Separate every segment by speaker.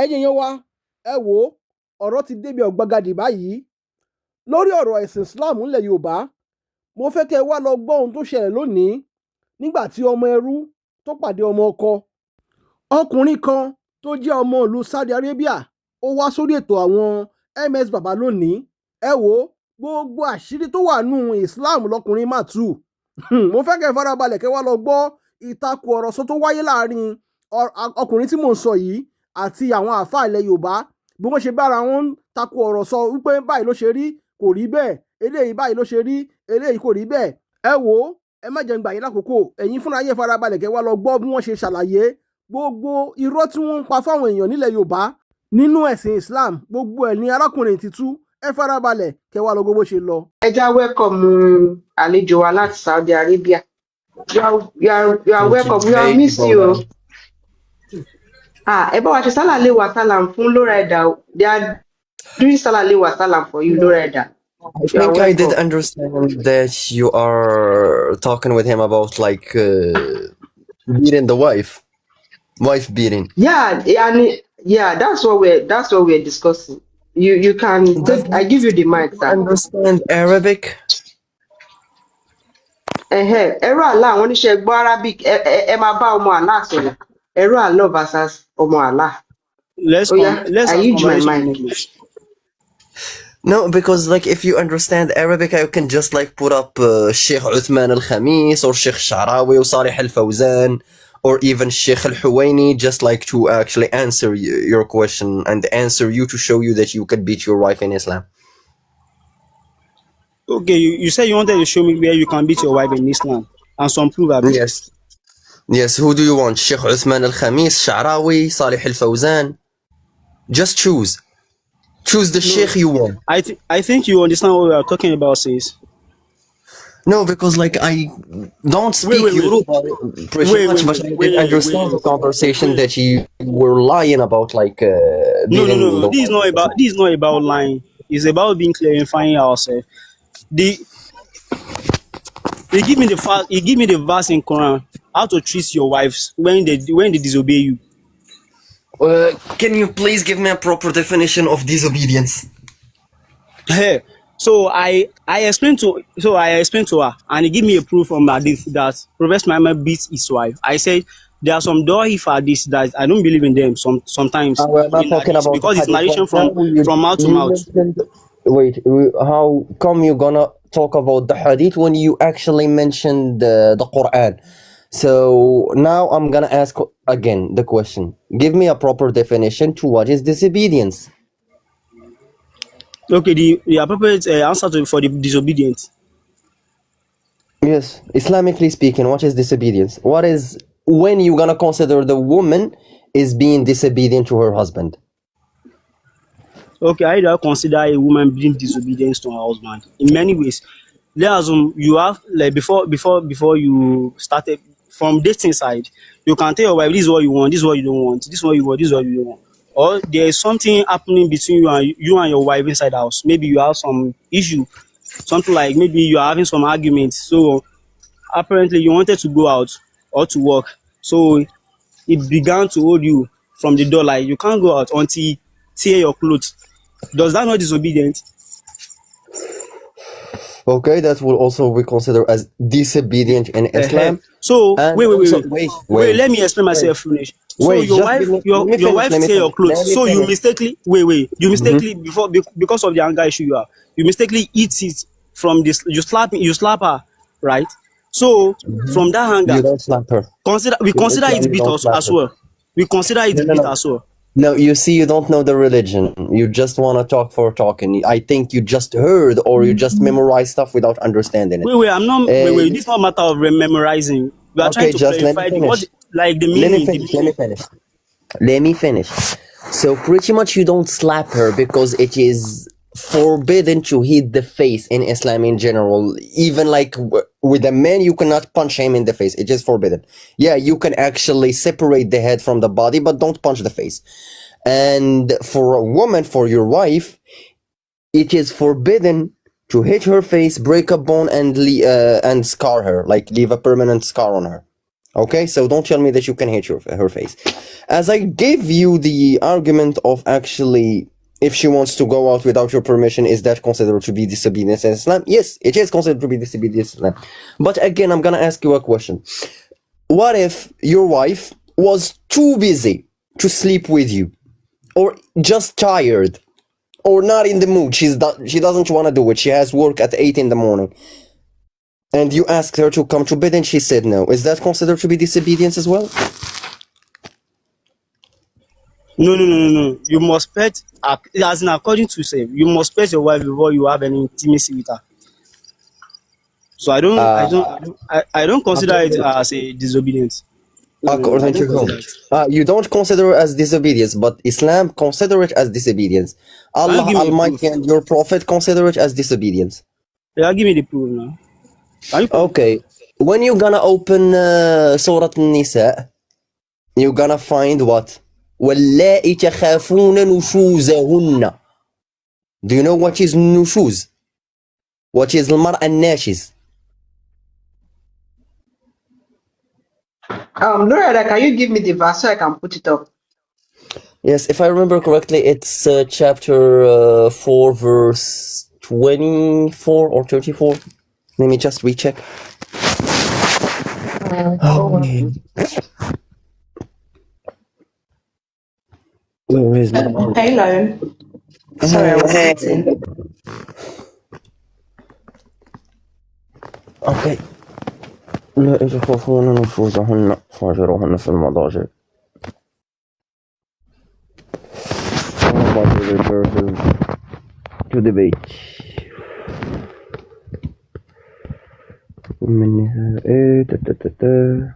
Speaker 1: ẹ̀yin èèyàn wa ẹ wò ó ọ̀rọ̀ ti débi ọ̀gbagadì báyìí lórí ọ̀rọ̀ ẹ̀sìn Islam ńlẹ̀ Yorùbá. Mo fẹ́ kẹ́ ẹ wá lọ gbọ́ ohun tó ṣẹlẹ̀ lónìí nígbà tí ọmọ ẹrú tó pàdé ọmọ ọkọ. Ọkùnrin kan tó jẹ́ ọmọ ìlú Saudi Arabia ó wá sórí ètò àwọn MS Baba lónìí. Ẹ wò ó gbogbo àṣírí tó wà nù Islam lọkùnrin mà tú. Mo fẹ́ kẹ́ ẹ farabalẹ̀ kẹ́ wá lọ gbọ́ ìtakò ọ̀rọ̀ sọ tó wáyé láàrin ọkùnrin tí mò ń sọ yìí àti àwọn àáfàá ilẹ̀ Yorùbá bí wọ́n ṣe bára wọn ń takò ọ̀rọ̀ sọ wípé báyìí ló ṣe rí kò rí bẹ́ẹ̀, eléyìí báyìí ló ṣe rí eléyìí kò rí bẹ́ẹ̀. Ẹ wò ó ẹ má jẹ́ n gbà yín lákòókò, ẹ̀yin fúnra yín farabalẹ̀ kẹ́ wá lọ gbọ́ bí wọ́n ṣe ṣàlàyé gbogbo irọ́ tí wọ́n ń pa fáwọn èèyàn nílẹ̀ Yorùbá nínú ẹ̀sìn Islam. Gbogbo ẹ̀ ní arákùnrin ti tú. Ẹ farabalẹ̀ kẹ́ wá lọ gbogbo ṣe lọ.
Speaker 2: Ẹ já wẹ́kọ̀mù àlejò wa láti Saudi Arabia. You are welcome. We are miss you. Ẹ bá wa ṣe sálàlé wa sálàm fún Lora Ẹ̀dà. They are doing sálàlé wa sálàm for you, Lora Ẹ̀dà.
Speaker 3: I think I did understand that you are talking with him about like beating the wife beating.
Speaker 2: Yeah, that's what we're discussing. You can take, I give you the mic, sir.
Speaker 3: Understand Arabic?
Speaker 2: Ẹ̀rọ Allah, wọ́n ní ṣe gbọ́ Arabic, ẹ máa bá ọmọ Allah sọ̀rọ̀. Ẹ̀rọ Allah versus ọmọ Allah.
Speaker 4: Let's
Speaker 2: I use my mind.
Speaker 3: No, because like if you understand Arabic, I can just like put up Sheikh Uthman al-Khamis or Sheikh Sha'rawi or Salih al-Fawzan or even Sheikh al-Huwaini, just like to actually answer your question and answer you to show you that you can beat your wife in Islam.
Speaker 4: Okay, you said you wanted to show me where you can beat your wife in Islam and some proof of it.
Speaker 3: Yes, who do you want? Sheikh Uthman al-Khamis, Sha'rawi, Salih al-Fawzan? Just choose. Choose the sheikh you want.
Speaker 4: I think you understand what we are talking about, sis.
Speaker 3: No, because like I don't speak Yoruba pretty much, but I did understand the conversation that you were lying about, like.
Speaker 4: No. This is not about lying. It's about being clarifying ourselves. He give me the verse in Quran how to treat your wives when they disobey you.
Speaker 3: Can you please give me a proper definition of disobedience?
Speaker 4: So I explained to her, and he gave me a proof from hadith that Prophet Muhammad beats his wife. I said there are some da'if hadiths that I don't believe in them. Sometimes
Speaker 3: we're not talking about
Speaker 4: because it's narration from mouth to mouth.
Speaker 3: Wait, how come you gonna talk about the hadith when you actually mentioned the Quran? So now I'm gonna ask again the question. Give me a proper definition to what is disobedience.
Speaker 4: Okay, the appropriate answer for the disobedience.
Speaker 3: Yes, Islamically speaking, what is disobedience? What is when you gonna consider the woman is being disobedient to her husband?
Speaker 4: Okay, I don't consider a woman being disobedient to her husband in many ways. Let's assume you have like before you started. From dating side, you can tell your wife this is what you want, this is what you don't want, this is what you want, this is what you don't want. Or there is something happening between you and your wife inside the house. Maybe you have some issue, something like maybe you are having some argument. So apparently you wanted to go out or to work. So it began to hold you from the door, like you can't go out until you tear your clothes. Does that not disobedient?
Speaker 3: Okay, that will also be considered as disobedient in Islam.
Speaker 4: So wait, let me explain myself finish. So your wife tear your clothes. So you mistakenly because of the anger issue you have, you mistakenly eat it from this. You slap her, right? So from that anger,
Speaker 3: you don't slap her.
Speaker 4: We consider it beat us as well. We consider it beat as well.
Speaker 3: No, you see, you don't know the religion. You just want to talk for talking. I think you just heard or you just memorize stuff without understanding it.
Speaker 4: I'm not. This is not a matter of memorizing. We are trying to clarify the meaning.
Speaker 3: Let me finish. So pretty much you don't slap her because it is forbidden to hit the face in Islam in general. Even like with a man, you cannot punch him in the face. It is forbidden. Yeah, you can actually separate the head from the body, but don't punch the face. And for a woman, for your wife, it is forbidden to hit her face, break a bone, and scar her, like leave a permanent scar on her. Okay, so don't tell me that you can hate her face. As I gave you the argument of actually, if she wants to go out without your permission, is that considered to be disobedience in Islam? Yes, it is considered to be disobedience in Islam. But again, I'm gonna ask you a question. What if your wife was too busy to sleep with you, or just tired, or not in the mood? She doesn't want to do it. She has work at 8 in the morning. And you asked her to come to bed and she said no. Is that considered to be disobedience as well?
Speaker 4: No. You must pet, as in according to say, you must pet your wife before you have any intimacy with her. So I don't consider it as a disobedience. No, I
Speaker 3: According
Speaker 4: don't
Speaker 3: to whom?
Speaker 4: consider it.
Speaker 3: You don't consider it as disobedience, but Islam consider it as disobedience.
Speaker 4: Can you
Speaker 3: Allah
Speaker 4: give me the
Speaker 3: Almighty
Speaker 4: proof?
Speaker 3: and your Prophet consider it as disobedience.
Speaker 4: Yeah, give me the proof now. Can you
Speaker 3: Okay, when you gonna open Surah An-Nisa, you gonna find what? وَاللَّائِ تَخَافُونَ نُشُوزَهُنَّ. Do you know what is nushuz? What is المرأة الناشز?
Speaker 2: Loretta, can you give me the verse so I can put it up?
Speaker 3: Yes, if I remember correctly, it's chapter 4, verse 24 or 34. Let me just recheck. Where is my
Speaker 2: Hello. Sorry, I was eating.
Speaker 3: Okay. لا تخافون نشوزهن فاجروهن في المضاجع. About the return to the beach. من نساء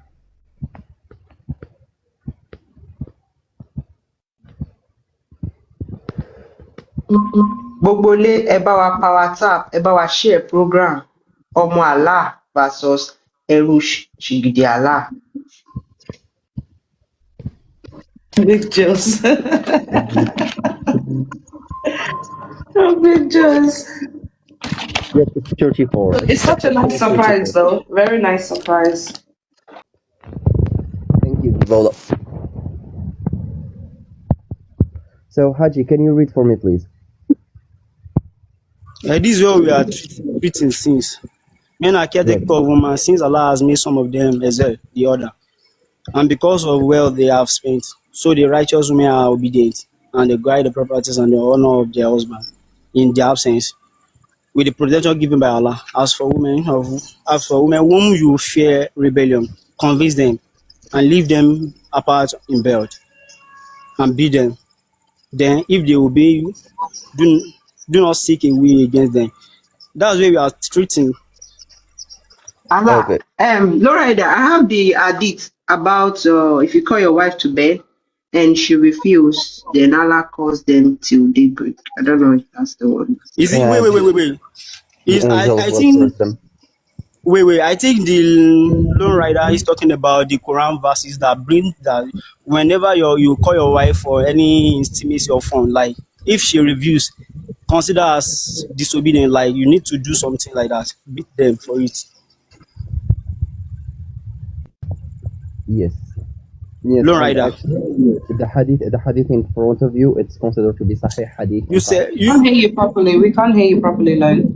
Speaker 2: Gbogbo ilé ẹ bá wa power tap, ẹ bá wa share program. Ọmọ Allah versus ẹrú Shigidi Allah. Big Jones. Big Jones.
Speaker 3: Yes, it's 34.
Speaker 2: It's such a nice surprise, though. Very nice surprise.
Speaker 3: Thank you, Vola. So, Haji, can you read for me, please?
Speaker 4: this is where we are treating sins. Men are caretaker of women since Allah has made some of them as well, the other. And because of wealth they have spent, so the righteous women are obedient and they guide the properties and the honor of their husband in their absence, with the protection given by Allah. As for women whom you fear rebellion, convince them and leave them apart in bed and beat them. Then, if they obey you, do not seek a way against them. That's where we are treating.
Speaker 2: Allah.
Speaker 3: Okay.
Speaker 2: Loretta, I have the hadith about if you call your wife to bed and she refused, then Allah calls them till daybreak. I don't know if that's the one.
Speaker 4: Is it?
Speaker 3: Yeah,
Speaker 4: Wait.
Speaker 3: The angel
Speaker 4: I
Speaker 3: will
Speaker 4: think.
Speaker 3: curse them.
Speaker 4: Wait. I think the lone rider is talking about the Quran verses that bring that whenever you call your wife for any intimacy or fun, like if she refuses, consider as disobedient. Like you need to do something like that. Beat them for it.
Speaker 3: Yes. Yes,
Speaker 4: Lone
Speaker 3: and
Speaker 4: rider.
Speaker 3: actually, the hadith in front of you, it's considered to be Sahih hadith.
Speaker 4: You say
Speaker 2: We can't hear you properly. We can't hear you properly, Lone.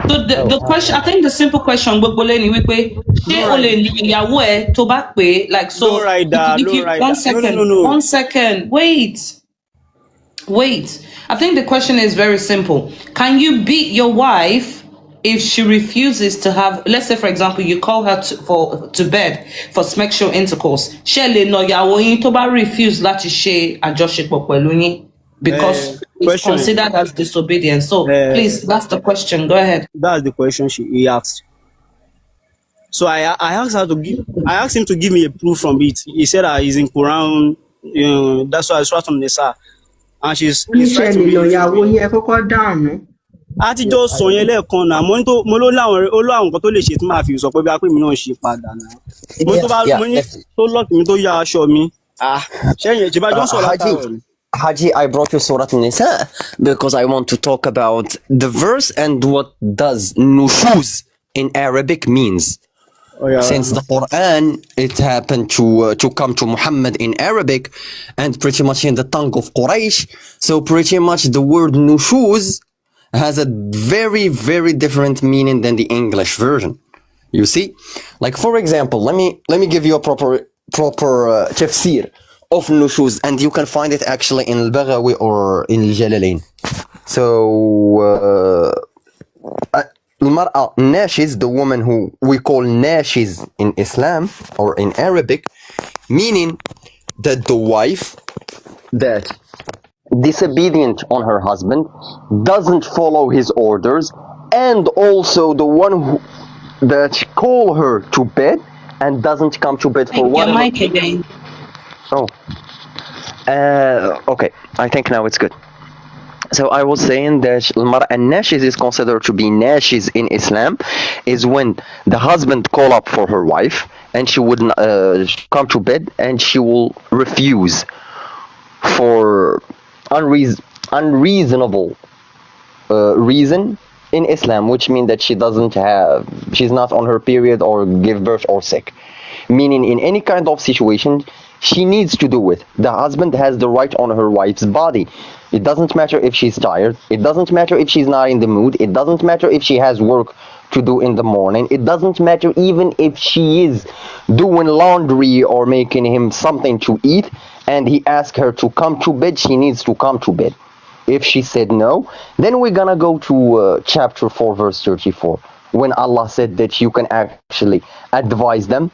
Speaker 2: So the question, I think the simple question, Gbogbole ni wípé, ṣé o lè lu ìyàwó ẹ tó bá pè é? Like so,
Speaker 4: Lone rider,
Speaker 2: if
Speaker 4: lone
Speaker 2: you
Speaker 4: rider. No.
Speaker 2: 1 second, wait. I think the question is very simple. Can you beat your wife if she refuses to have, let's say for example, you call her to bed for sexual intercourse? Ṣé lè nà ìyàwó yín tó bá refuse láti ṣe àjọṣepọ̀ pẹ̀lú yín? Because it's
Speaker 4: Question.
Speaker 2: considered as disobedience. So please, that's the question. Go ahead.
Speaker 4: That's the question he asked. So I asked him to give me a proof from it. He said that he's in Quran, that's why I saw from Nisa. And he's trying to read it from me. Àtijọ́ sọ yẹn lẹ́ẹ̀kan náà mo ló láwọn nǹkan tó lè ṣe tí màá fi sọ pé bí a pè mí náà ṣe padà náà. Mo ní tó lọ́ọ̀kì mi tó yá aṣọ mi. Ṣẹ́yìn ìjìbá jọ sọ̀rọ̀ látàrọ̀ ni.
Speaker 3: Haji, I brought you Surah Nisa because I want to talk about the verse and what does nushuz in Arabic means.
Speaker 4: Oh yeah.
Speaker 3: Since the Quran, it happened to come to Muhammad in Arabic and pretty much in the tongue of Quraysh. So pretty much the word nushuz has a very, very different meaning than the English version. You see, like for example, let me give you a proper tafsir of nushuz, and you can find it actually in al-Baghawi or in al-Jalalain. So المرأة nashiz, the woman who we call nashiz in Islam or in Arabic, meaning that the wife that disobedient on her husband, doesn't follow his orders, and also the one who, that call her to bed and doesn't come to bed for
Speaker 2: Your
Speaker 3: whatever.
Speaker 2: mic again.
Speaker 3: Oh, okay. I think now it's good. So I was saying that المرأة الناشز is considered to be nashiz in Islam is when the husband call up for her wife and she wouldn't come to bed and she will refuse for unreasonable reason in Islam, which means that she's not on her period or give birth or sick. Meaning in any kind of situation, she needs to do it. The husband has the right on her wife's body. It doesn't matter if she's tired. It doesn't matter if she's not in the mood. It doesn't matter if she has work to do in the morning. It doesn't matter even if she is doing laundry or making him something to eat and he asks her to come to bed, she needs to come to bed. If she said no, then we're gonna go to chapter 4 verse 34 when Allah said that you can actually advise them,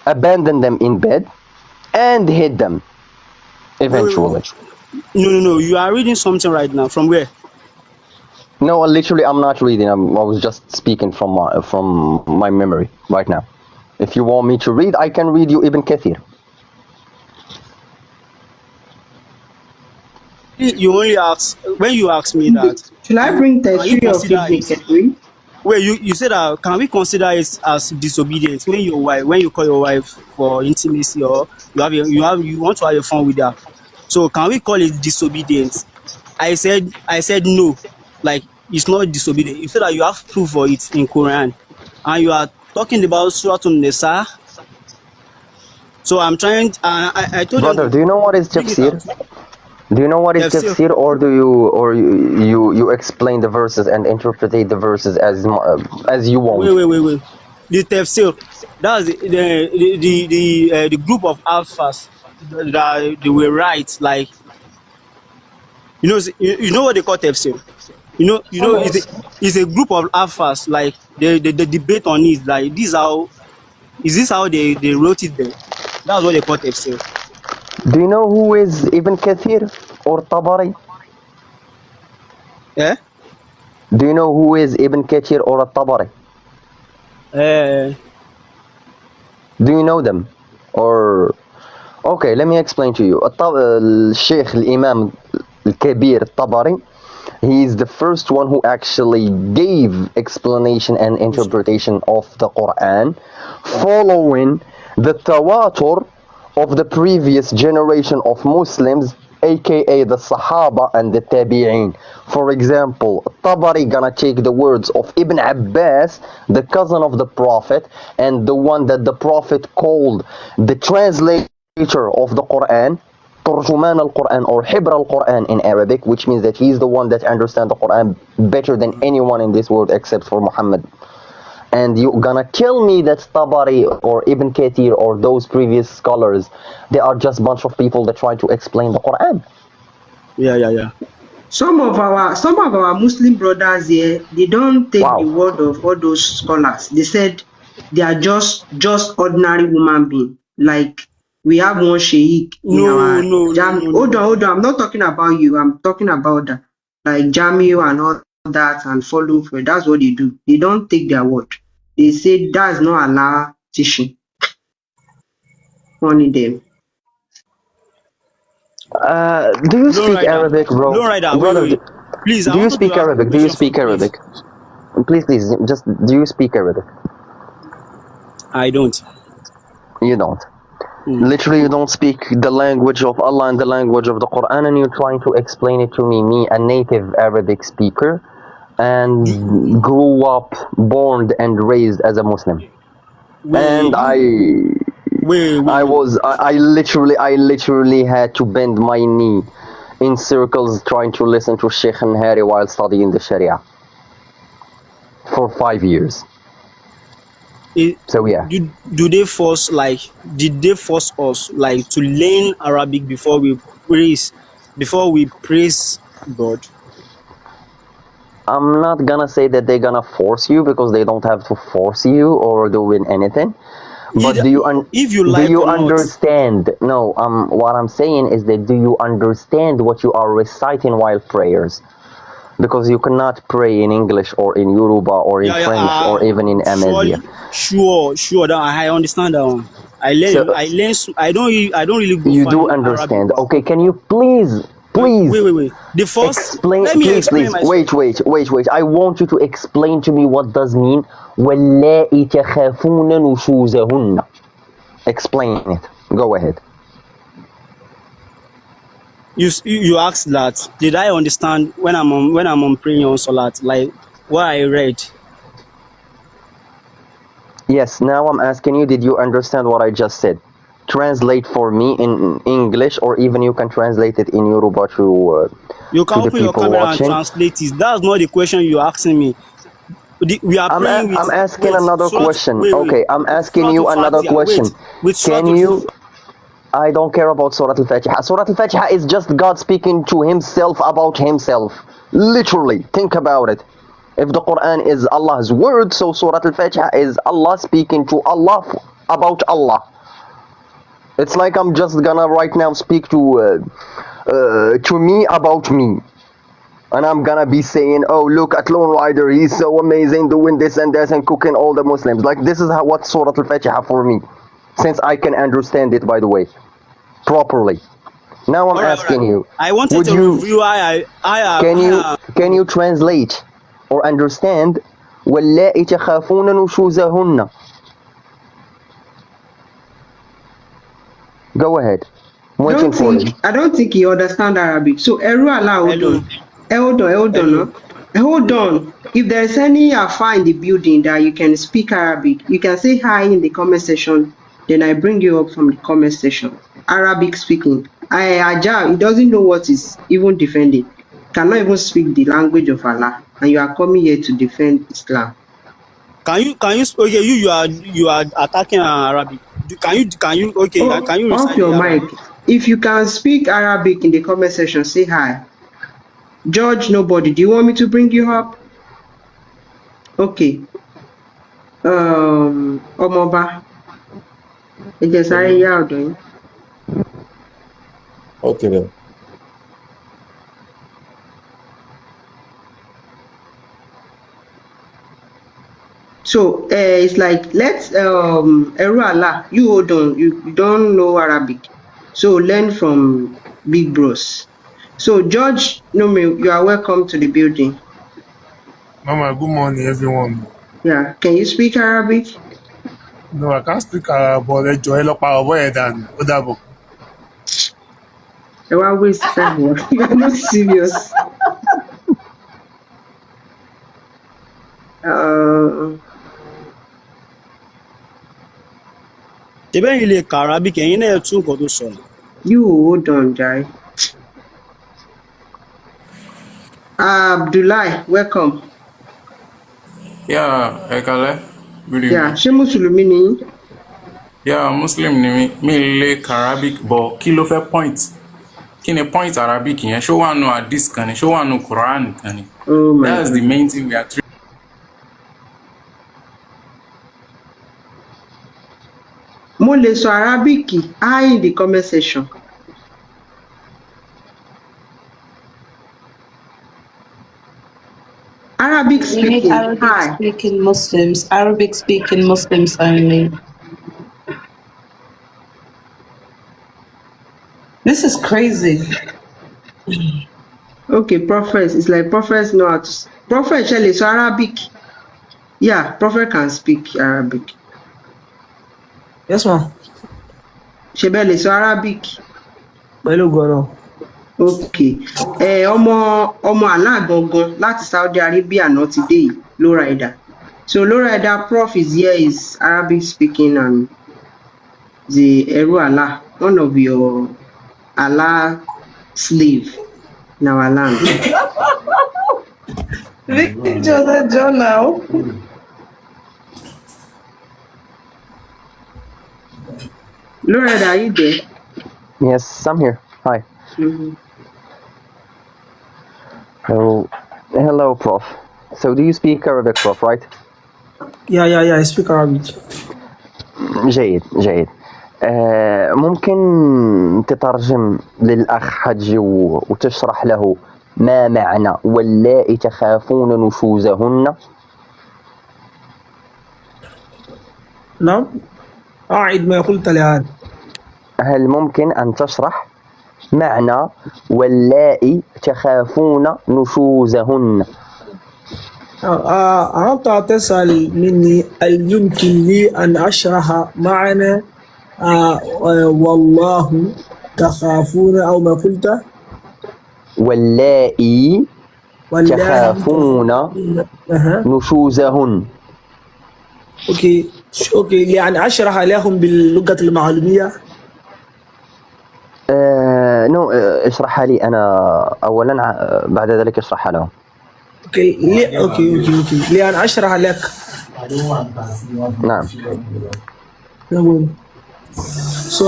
Speaker 3: abandon them in bed, and hit them eventually.
Speaker 4: No. You are reading something right now. From where?
Speaker 3: No, literally, I'm not reading. I was just speaking from my memory right now. If you want me to read, I can read you Ibn Kathir.
Speaker 4: You only ask when you ask me that.
Speaker 5: Should I bring the
Speaker 4: Can you
Speaker 5: tree of
Speaker 4: consider
Speaker 5: Ibn
Speaker 4: it?
Speaker 5: Kathir?
Speaker 4: Wait, you said that can we consider it as disobedience when you call your wife for intimacy or you want to have a fun with her? So can we call it disobedience? I said no, like it's not disobedience. You said that you have proof for it in Quran, and you are talking about Surah An-Nisa. So I'm trying. I told them
Speaker 3: Brother,
Speaker 4: to
Speaker 3: do you know what is
Speaker 4: bring it
Speaker 3: tafsir?
Speaker 4: out.
Speaker 3: Do you know what is
Speaker 4: Tafsir.
Speaker 3: tafsir, or you explain the verses and interpret the verses as you want?
Speaker 4: Wait. The tafsir. That's the group of alphas that they were right. Like you know what they call tafsir. It's a group of alphas. Like they debate on it. Like this how they wrote it there. That's what they call tafsir.
Speaker 3: Do you know who is Ibn Kathir or Tabari?
Speaker 4: Yeah.
Speaker 3: Do you know who is Ibn Kathir or Tabari? Do you know them? Or okay, let me explain to you. Sheikh Imam Kabir Tabari, he is the first one who actually gave explanation and interpretation of the Quran following the tawatur of the previous generation of Muslims, aka the Sahaba and the Tabi'een. For example, Tabari gonna take the words of Ibn Abbas, the cousin of the Prophet, and the one that the Prophet called the translator of the Quran, Turjuman al-Quran or Hibr al-Quran in Arabic, which means that he's the one that understands the Quran better than anyone in this world except for Muhammad. And you're gonna tell me that Tabari or Ibn Kathir or those previous scholars, they are just bunch of people that try to explain the Quran.
Speaker 4: Yeah.
Speaker 5: Some of our Muslim brothers here, they don't take
Speaker 3: Wow.
Speaker 5: the word of all those scholars. They said they are just ordinary human being. Like we have one sheikh in our
Speaker 4: No.
Speaker 5: Hold on. I'm not talking about you. I'm talking about that. Like Jamil and all that and follow for that's what they do. They don't take their word. They say that's not Allah teaching. Only them.
Speaker 3: Do you
Speaker 4: Don't
Speaker 3: speak
Speaker 4: write that.
Speaker 3: Arabic, bro?
Speaker 4: Don't write that.
Speaker 3: Brother,
Speaker 4: Wait. Please, I
Speaker 3: do you
Speaker 4: wanted to
Speaker 3: speak
Speaker 4: ask a
Speaker 3: Arabic? Do you
Speaker 4: question
Speaker 3: speak
Speaker 4: from please.
Speaker 3: Arabic? Please, just do you speak Arabic?
Speaker 4: I don't.
Speaker 3: You don't. Literally, you don't speak the language of Allah and the language of the Quran, and you're trying to explain it to me, a native Arabic speaker, and grew up, born and raised as a Muslim. and I literally had to bend my knee in circles trying to listen to Sheikh and Harry while studying the Sharia for 5 years. So yeah.
Speaker 4: Did they force us like to learn Arabic before we praise God?
Speaker 3: I'm not gonna say that they're gonna force you, because they don't have to force you or doing anything. But
Speaker 4: If you like or not.
Speaker 3: understand? No, what I'm saying is that do you understand what you are reciting while prayers? Because you cannot pray in English or in Yoruba or in French or even in Amazigh.
Speaker 4: Sure. That I understand that one. I learn. I don't really go
Speaker 3: You
Speaker 4: far
Speaker 3: do
Speaker 4: in Arabic.
Speaker 3: understand? Okay, can you please?
Speaker 4: Wait. The first.
Speaker 3: Explain,
Speaker 4: Let me
Speaker 3: please.
Speaker 4: myself.
Speaker 3: Wait. I want you to explain to me what does mean وَاللَّائِي تَخَافُونَ نُشُوزَهُنَّ. Explain it. Go ahead.
Speaker 4: You asked that. Did I understand when I'm on praying on Salat, like what I read?
Speaker 3: Yes. Now I'm asking you. Did you understand what I just said? Translate for me in English, or even you can translate it in Yoruba to
Speaker 4: You can
Speaker 3: the
Speaker 4: open your
Speaker 3: people
Speaker 4: camera
Speaker 3: watching.
Speaker 4: and translate it. That's not the question you're asking me. We are praying with.
Speaker 3: I'm asking another question. Okay, I'm asking you another question. Can you? I don't care about Surah Al-Fatiha. Surah Al-Fatiha is just God speaking to himself about himself. Literally, think about it. If the Quran is Allah's word, so Surah Al-Fatiha is Allah speaking to Allah about Allah. It's like I'm just gonna right now speak to me about me. And I'm gonna be saying, oh, look at Lone Rider, he's so amazing doing this and that and cooking all the Muslims. Like, this is what Surah Al-Fatiha for me. Since I can understand it, by the way, properly. Now I'm asking you.
Speaker 4: I wanted to review
Speaker 3: Can you translate or understand وَاللَّائِي تَخَافُونَ نُشُوزَهُنَّ? Go ahead.
Speaker 5: I don't think you understand Arabic. So Eru Allah, hold on. If there's any Afa in the building that you can speak Arabic, you can say hi in the comment section. Then I bring you up from the comment section. Arabic speaking. Aja, he doesn't know what is even defending. Cannot even speak the language of Allah, and you are coming here to defend Islam.
Speaker 4: Can you okay, you are attacking Arabic. Can you
Speaker 5: off your mic. If you can speak Arabic in the comment section, say hi. Judge nobody. Do you want me to bring you up? Okay. Omoba.
Speaker 6: Okay then.
Speaker 5: So it's like let's Eru Allah, you hold on, you don't know Arabic. So learn from big bros. So George Nome, you are welcome to the building.
Speaker 6: Mama, good morning everyone.
Speaker 5: Yeah, can you speak Arabic?
Speaker 6: No, I can't speak Arabic, but enjoy lo pa obo e dan. O dabo.
Speaker 5: You are waste time. You are not serious.
Speaker 4: Arabic,
Speaker 5: you hold on, Jai. Abdullah, welcome.
Speaker 7: Yeah, Ekale. Good evening.
Speaker 5: Yeah, ṣé Mùsùlùmí ni yín?
Speaker 7: Yeah, Muslim ni mi lè Arabic, but kí ló fẹ́ point? Kí ni point Arabic yẹn? Ṣó wà nù hadith kan ni? Ṣó wà nù Quran kan ni?
Speaker 5: Oh my
Speaker 7: That's
Speaker 5: God.
Speaker 7: the main thing we are treating.
Speaker 5: Mo lè sọ Arabic, hi in the comment section. Arabic speaking, hi.
Speaker 2: Arabic speaking Muslims only. This is crazy.
Speaker 5: Okay, prophets. It's like prophets know how to. Prophet Shelley, so Arabic. Yeah, prophet can speak Arabic.
Speaker 8: Yes, ma'am.
Speaker 5: Shebele, so Arabic.
Speaker 8: Pẹ̀lú gọ̀rọ̀.
Speaker 5: Okay. Ọmọ àlá gangan láti Saudi Arabia náà ti dé yìí, low rider. So Loretta, Prof is here, is Arabic speaking, and the Eru Allah, one of your Allah slave in our land.
Speaker 2: Victor Joseph John now.
Speaker 5: Loretta, are you there?
Speaker 3: Yes, I'm here. Hi.
Speaker 5: Mm-hmm.
Speaker 3: So, hello, Prof. So, do you speak Arabic, Prof, right?
Speaker 8: Yeah, I speak Arabic.
Speaker 3: جيد جيد. ممكن تترجم للأخ حجي وتشرح له ما معنى واللائي تخافون نشوزهن؟
Speaker 8: نعم، أعد ما قلت الآن.
Speaker 3: هل ممكن أن تشرح معنى واللائي تخافون نشوزهن؟
Speaker 8: أنت تسأل مني هل يمكن لي أن أشرح معنى والله تخافون أو ما قلت؟
Speaker 3: واللائي تخافون نشوزهن.
Speaker 8: أوكي يعني أشرح لهم باللغة المعلومية.
Speaker 3: نو اشرحها لي أنا أولا، بعد ذلك اشرحها لهم.
Speaker 8: أوكي لأن أشرح لك.
Speaker 3: نعم.
Speaker 8: So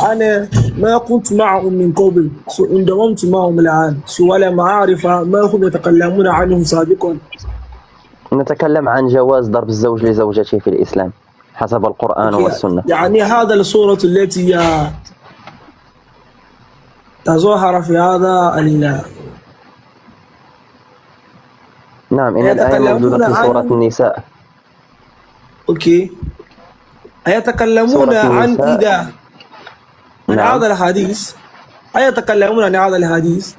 Speaker 8: أنا ما كنت معهم من قبل، انضممت معهم الآن، ولم أعرف ما هم يتكلمون عنه سابقا.
Speaker 3: نتكلم عن جواز ضرب الزوج لزوجته في الإسلام حسب القرآن والسنة.
Speaker 8: يعني هذا الصورة التي تظاهر في هذا
Speaker 3: نعم، إن الآية موجودة في سورة النساء.
Speaker 8: أوكي، أيتكلمون عن إذا عن هذا الحديث؟ أيتكلمون عن هذا الحديث؟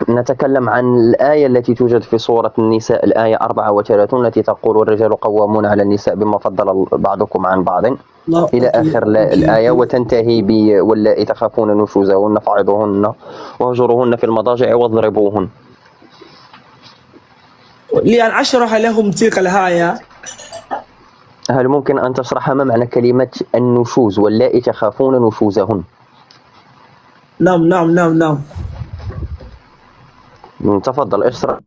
Speaker 3: نتكلم عن الآية التي توجد في سورة النساء، الآية 34 التي تقول الرجال قوامون على النساء بما فضل بعضكم عن بعض إلى آخر الآية، وتنتهي واللائي تخافون نشوزهن فعظوهن واهجروهن في المضاجع واضربوهن.
Speaker 8: لأن أشرح لهم تلك الآية،
Speaker 3: هل ممكن أن تشرح ما معنى كلمة النشوز واللائي تخافون نشوزهن؟
Speaker 8: نعم.
Speaker 3: تفضل اشرح.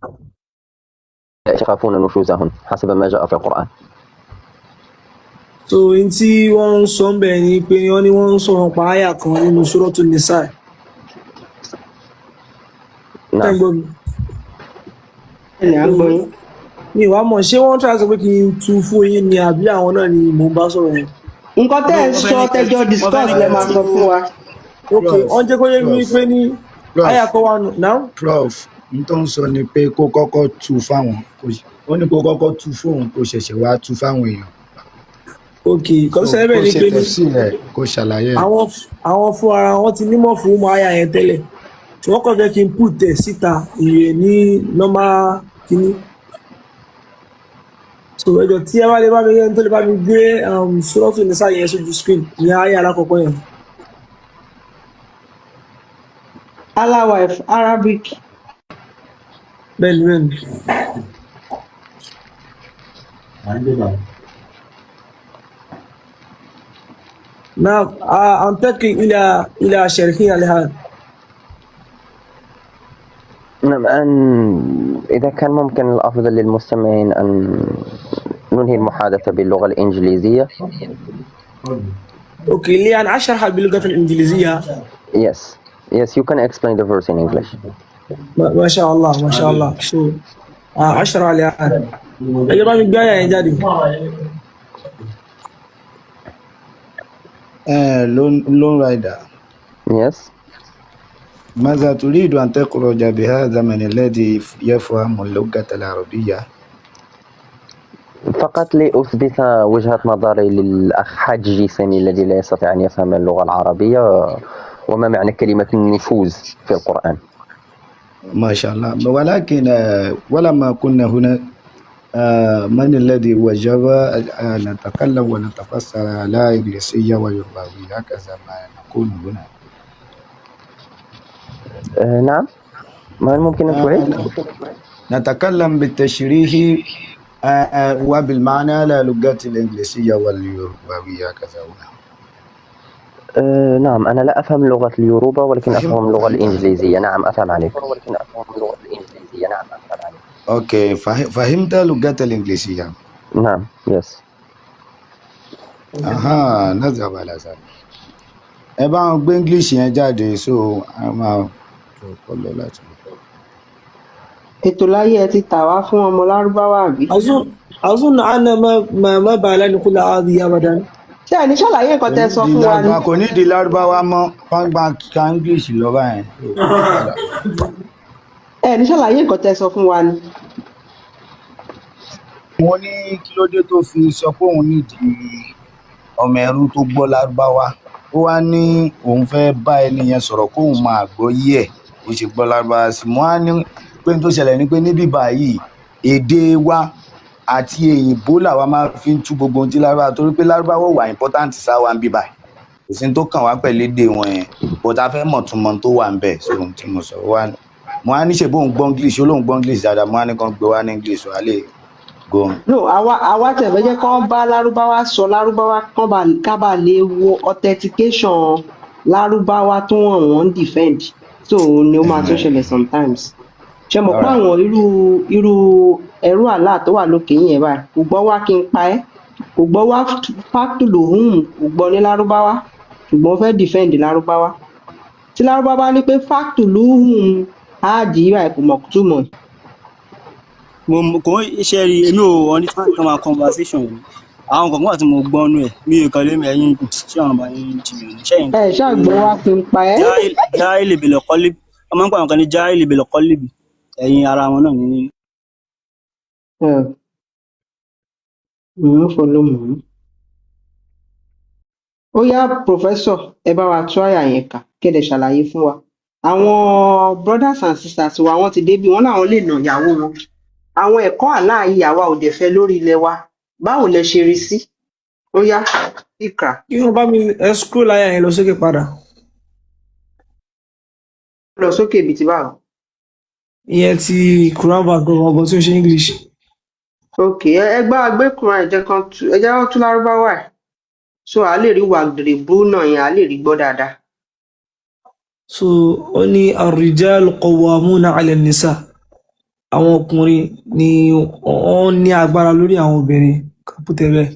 Speaker 3: تخافون نشوزهن حسب ما جاء في القرآن.
Speaker 8: So inti wọ́n sọ bẹ́ẹ̀ ni pé wọ́n ní wọ́n sọ̀rọ̀ pa àyà kan nínú Suratu Nisa. Ní ìwà mọ̀ ṣé wọ́n try sọ pé kí n tú fún yín ni àbí àwọn náà ni mò ń bá sọ̀rọ̀ yẹn.
Speaker 5: Nǹkan tẹ́ ẹ sọ tẹjọ discuss lẹ máa sọ fún wa.
Speaker 8: Ok, wọ́n jẹ́ kó yé mi pé ní àyà kan wà nù náà.
Speaker 9: Prof, n tó ń sọ ni pé kó kọ́kọ́ tú fáwọn, ó ní kó kọ́kọ́ tú fóun kó ṣẹ̀ṣẹ̀ wá tú fáwọn èèyàn.
Speaker 8: Ok, kọ́sẹ́ bẹ́ẹ̀ ni pé ní
Speaker 9: kó ṣàlàyé.
Speaker 8: àwọn fún ara wọn ti nímọ̀ fún ọmọ àyà yẹn tẹ́lẹ̀, tí wọ́n kọ́ fẹ́ kí n put tẹ̀ síta ìyẹn ní normal kíní. So ẹjọ́ tí ẹ bá lè bá mi yẹn tó lè bá mi gbé Suratu Nisa yẹn sójú screen ní àyà alákọ̀ọ́kọ́ yẹn.
Speaker 5: Allah wife Arabic.
Speaker 8: Bẹ́ẹ̀ni. نعم، أنتقل إلى شرحها الآن.
Speaker 3: نعم، إذا كان ممكن الأفضل للمستمعين أن ننهي المحادثة باللغة الإنجليزية.
Speaker 8: أوكي، لأن أشرح باللغة الإنجليزية.
Speaker 3: Yes, you can explain the verse in English.
Speaker 8: ما شاء الله. شو أشرح الآن. أيوة من جاية يا جدي.
Speaker 9: لون رايدر.
Speaker 3: Yes.
Speaker 9: ماذا تريد أن تخرج بهذا من الذي يفهم اللغة العربية؟
Speaker 3: فقط لأثبت وجهة نظري للأخ حجي سامي الذي لا يستطيع أن يفهم اللغة العربية وما معنى كلمة النشوز في القرآن.
Speaker 9: ما شاء الله، ولكن ولما كنا هنا من الذي وجب أن نتكلم ونتفسر على إنجليزية ويوروباوي هكذا ما نكون هنا.
Speaker 3: نعم، ما ممكن أن تعيد؟
Speaker 9: نتكلم بالتشريح وبالمعنى على اللغة الإنجليزية واليوروبية كذا.
Speaker 3: نعم، أنا لا أفهم لغة اليوروبا ولكن أفهم اللغة الإنجليزية. نعم، أفهم عليك.
Speaker 9: أوكي، فهمت اللغة الإنجليزية.
Speaker 3: نعم، يس.
Speaker 9: أها، نذهب على ذلك. ẹ bá wọn gbé English yẹn jáde so a máa kọ́ lọ láti.
Speaker 5: ètò láyé ẹ ti tà wá fún ọmọ lárúbáwá àbí.
Speaker 8: أظن أنا ما بالي كل هذه أبدا.
Speaker 5: ṣé ẹ ní ṣàlàyé nǹkan tẹ́ sọ fún wa ni.
Speaker 9: kò ní di lárúbáwá mọ́ kán gba ká English lọ báyẹn.
Speaker 5: ẹ ní ṣàlàyé nǹkan tẹ́ sọ fún wa ni.
Speaker 9: mo ní kí ló dé tó fi sọ pé òun nídìí ọmọ ẹrú tó gbọ́ lárúbáwá ó wá ní òun fẹ́ bá ẹni yẹn sọ̀rọ̀ kóun máa gbọ́ yí ẹ̀ ó ṣe gbọ́ lárúbáwá sí mo á ní pé n tó ṣẹlẹ̀ ni pé níbí báyìí èdè wa àti èyìnbó làwa máa fi ń tú gbogbo ohun tí lárúbáwá torí pé lárúbáwá wà important sáwa ń bí báyìí kò sí tó kàn wá pẹ̀lú èdè wọn yẹn bó ta fẹ́ mọ̀ túmọ̀ tó wà ń bẹ̀ sí ohun tí mo sọ wá mo á ní ṣe bóun gbọ́ English ó lóun gbọ́ English dáadáa mo á ní kàn gbé wá ní English wà lè go.
Speaker 5: no àwa tẹ̀fẹ́ jẹ́ kán bá lárúbáwá sọ lárúbáwá ká bá lè wo authentication lárúbáwá tó wọ́n defend so ni ó máa tó ṣẹlẹ̀ sometimes ṣe mọ̀ pé àwọn irú ẹrú àlá tó wà lókè yẹn báyìí kò gbọ́ wá kí n pa ẹ́ kò gbọ́ wá fáktùlù kò gbọ́ ní lárúbáwá ṣùgbọ́n ó fẹ́ defend lárúbáwá tí lárúbáwá ní pé fáktùlù áàdì báyìí kò mọ̀ túmọ̀.
Speaker 4: mo kò ṣe rí èmi ò understand kan máa conversation yìí àwọn kankan wà tí mo gbọ́ nú ẹ̀ mi ò kàn lé mi ẹ̀yìn ṣé àwọn bàyẹn ń jiyàn ní ṣẹ́yìn.
Speaker 5: ẹ ṣàgbọ́ wá kí n pa ẹ́.
Speaker 4: jáìlì bèlè kọ́lé ọmọ ń pa àwọn kan ní jáìlì bèlè kọ́lé bì ẹ̀yìn ara wọn náà ní.
Speaker 5: follow me. ó yá professor ẹ bá wa tú àyà yẹn kà kéde ṣàlàyé fún wa àwọn brothers and sisters wa wọ́n ti débi wọ́n láwọn lè nà ìyàwó wọn àwọn ẹ̀kọ́ àláàyè àwa ò dẹ̀ fẹ́ lórí ilẹ̀ wa báwo lẹ ṣe rí sí ó yá ìkà.
Speaker 8: kí wọ́n bá mi scroll àyà yẹn lọ sókè padà.
Speaker 5: lọ sókè ibi tí báwo.
Speaker 8: ìyẹn ti Quran verse gbọ̀ngàn tí ó ṣe English.
Speaker 5: ok ẹ gbá gbé Quran ẹ̀jẹ̀ kan ẹ̀jẹ̀ kan tún lárúbáwá ẹ̀ so a lè rí wàgìrì bú náà yẹn a lè rí gbọ́ dáadáa.
Speaker 8: so ó ní ar-rijal qawwamuna 'ala an-nisa àwọn ọkùnrin ni wọ́n ní agbára lórí àwọn obìnrin kàpútẹ̀rẹ̀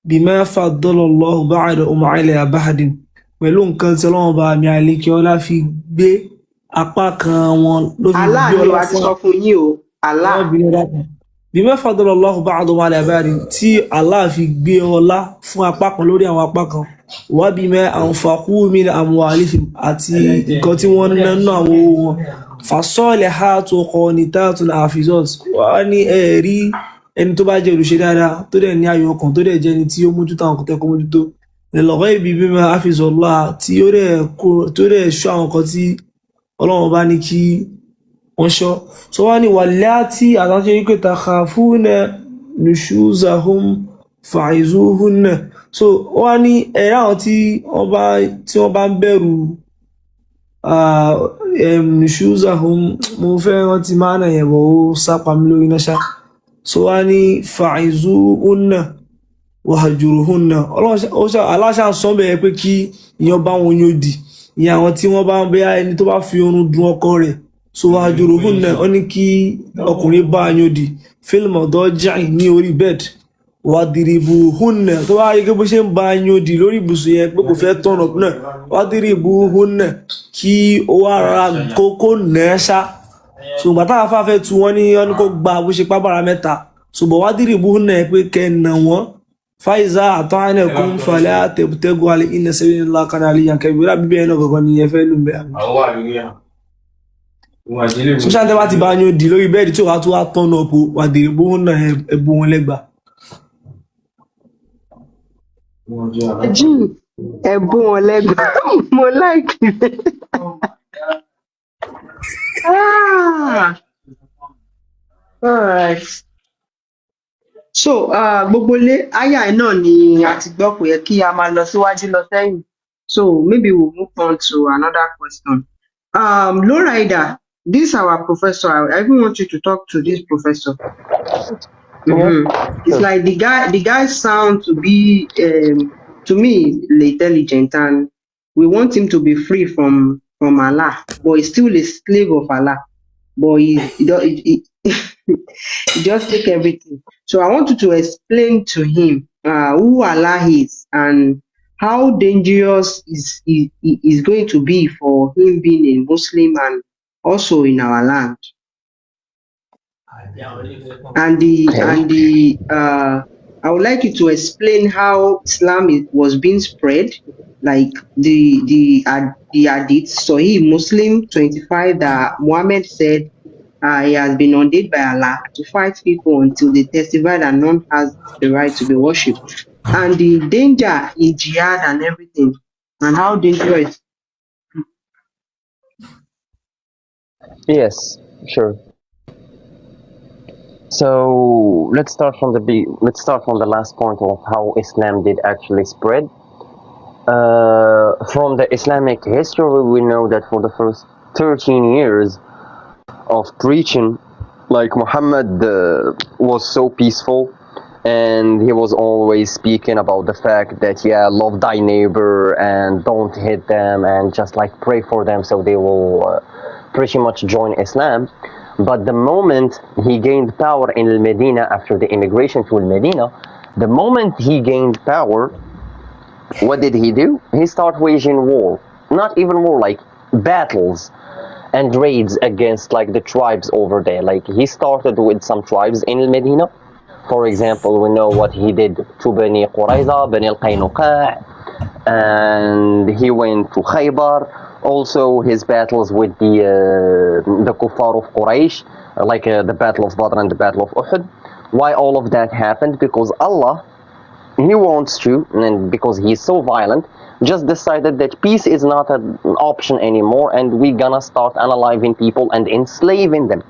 Speaker 8: bima faddala Allahu ba'dahum 'ala ba'din pẹ̀lú nǹkan tí Ọlọ́run bá mi àlékè ọlá fi gbé apá kan wọn ló fi gbé ọlá
Speaker 5: fún sọ fún yín o Allah
Speaker 8: bima faddala Allahu ba'dahum 'ala ba'din tí Allah fi gbé ọlá fún apá kan lórí àwọn apá kan wa bima anfaqu min amwalihim àti nǹkan tí wọ́n ná nínú àwọn owó wọn fasolihatu qanitatun hafizat wà ní ẹ̀rí ẹni tó bá jẹ́ olùṣe dáadáa tó dẹ̀ ní ayọ̀ ọkàn tó dẹ̀ jẹ́ ẹni tí ó mójútó àwọn kọ̀tẹ́ kó mójútó lil-ghaybi bima hafizallah tí ó dẹ̀ ṣọ́ àwọn kan tí Ọlọ́run bá ní kí wọ́n ṣọ́ so wá ní wallati àtàṣe wípé takhafuna nushuzahum fa'izuhunna so wá ní ẹ̀rá àwọn tí wọ́n bá ń bẹ̀rù nushuzahum mo fẹ́ rántí máa nà yẹ̀bọ̀ ó sápa mi lórí náà ṣá so wá ní fa'izuhunna wahjuruhunna aláṣà sọ bẹ̀rẹ̀ pé kí ìyàn bá wọn yóò dì ìyẹn àwọn tí wọ́n bá ń bẹ́ ẹni tó bá fi oorun dun ọkọ rẹ̀ so wahjuruhunna ó ní kí ọkùnrin bá yóò dì fil madaji' ní orí bed wadribuhunna tó bá yẹ kí bó ṣe ń bá yóò dì lórí ibùsùn yẹn pé kò fẹ́ tọ̀nà náà wadribuhunna kí ó wá ra kókó náà ṣá so gbàtà afáfẹ́ tu wọ́n ní ọ́n kó gba bó ṣe pábàrà mẹ́ta so bọ̀ wadribuhunna pé kẹ́ẹ̀nà wọ́n faiza ata'anakum fala tabtagu alayhinna sabila kana aliyan kabira bíbẹ́ náà gangan ni ẹ fẹ́ lù mẹ́ so ṣáà tẹ́ bá ti bá yóò dì lórí bẹ́ẹ̀dì tí ó wá tó wá tọ́nà ọ̀pọ̀ wadribuhunna ẹ̀bù wọn lẹ́gbàá
Speaker 5: ẹ̀bùn wọn lẹ́gbàá mo láìkì alright so gbogbo ilé àyà ẹ̀ náà ni a ti gbọ́ pé kí a máa lọ síwájú lọ sẹ́yìn so maybe we'll move on to another question Lorida, this our professor I even want you to talk to this professor
Speaker 3: Yeah,
Speaker 5: It's
Speaker 3: sure.
Speaker 5: like the guy sound to be to me intelligent, and we want him to be free from Allah, but he's still a slave of Allah. But he just take everything. So I want you to explain to him who Allah is and how dangerous is going to be for him being a Muslim and also in our land.
Speaker 3: Okay.
Speaker 5: I would like you to explain how Islam was being spread, like the hadith Sahih Muslim 25 that Muhammad said he has been ordained by Allah to fight people until they testify that none has the right to be worshipped, and the danger in jihad and everything, and how dangerous.
Speaker 3: Yes, sure. So let's start from the last point of how Islam did actually spread. From the Islamic history, we know that for the first 13 years of preaching, like Muhammad was so peaceful, and he was always speaking about the fact that, yeah, love thy neighbor and don't hit them and just like pray for them so they will pretty much join Islam. But the moment he gained power in Al-Medina after the immigration to Al-Medina, the moment he gained power, what did he do? He started waging war. Not even war, like battles and raids against like the tribes over there. Like he started with some tribes in Medina. For example, we know what he did to Bani Qurayza, Bani al-Qaynuqa', and he went to Khaybar. Also his battles with the Kuffar of Quraysh, like the Battle of Badr and the Battle of Uhud. Why all of that happened? Because Allah, he wants to, and because he's so violent, just decided that peace is not an option anymore, and we're gonna start unaliving people and enslaving them.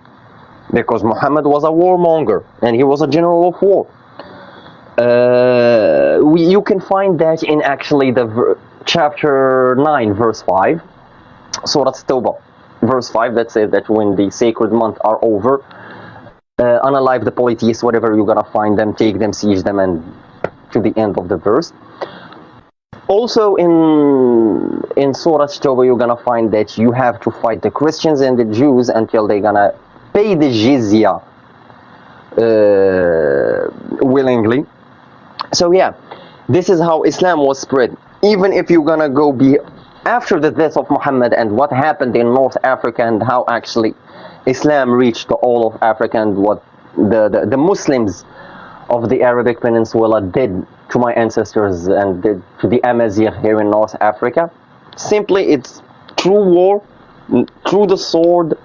Speaker 3: Because Muhammad was a warmonger, and he was a general of war. You can find that in actually the chapter 9, verse 5, Surah Tawbah, verse 5, that says that when the sacred month are over, unalive the polytheists, whatever you're gonna find them, take them, siege them, and to the end of the verse. Also in Surah Tawbah, you're gonna find that you have to fight the Christians and the Jews until they're gonna pay the jizya willingly. So yeah, this is how Islam was spread. Even if you're gonna go be after the death of Muhammad and what happened in North Africa and how actually Islam reached all of Africa and what the Muslims of the Arabic Peninsula did to my ancestors and did to the Amazigh here in North Africa. Simply, it's through war, through the sword,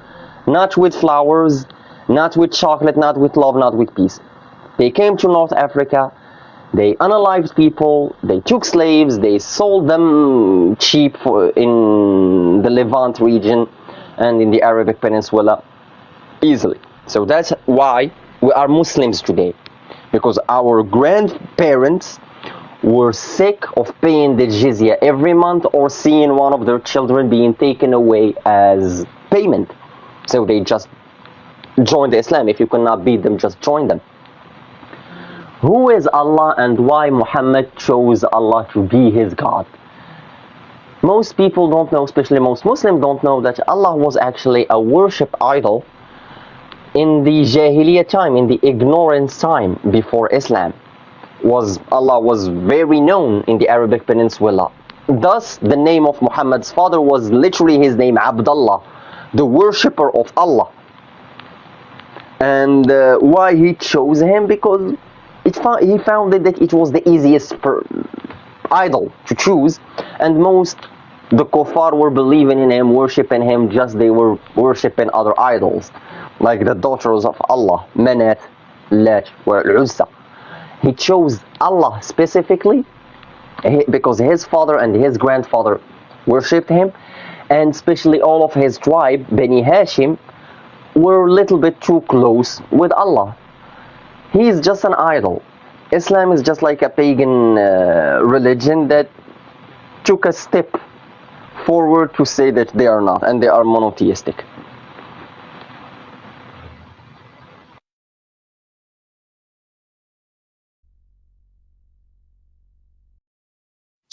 Speaker 3: not with flowers, not with chocolate, not with love, not with peace. They came to North Africa, they unalived people, they took slaves, they sold them cheap in the Levant region and in the Arabic Peninsula easily. So that's why we are Muslims today. Because our grandparents were sick of paying the jizya every month or seeing one of their children being taken away as payment. So they just joined Islam. If you cannot beat them, just join them. Who is Allah and why Muhammad chose Allah to be his God? Most people don't know, especially most Muslims don't know, that Allah was actually a worship idol in the Jahiliyyah time, in the ignorance time before Islam. Allah was very known in the Arabic Peninsula. Thus, the name of Muhammad's father was literally his name, Abdullah, the worshipper of Allah. And why he chose him? Because he found that it was the easiest idol to choose, and most the kuffar were believing in him, worshipping him, just they were worshipping other idols, like the daughters of Allah, Manat, Lat, or Uzza. He chose Allah specifically because his father and his grandfather worshipped him, and especially all of his tribe, Bani Hashim, were a little bit too close with Allah. He is just an idol. Islam is just like a pagan religion that took a step forward to say that they are not, and they are monotheistic.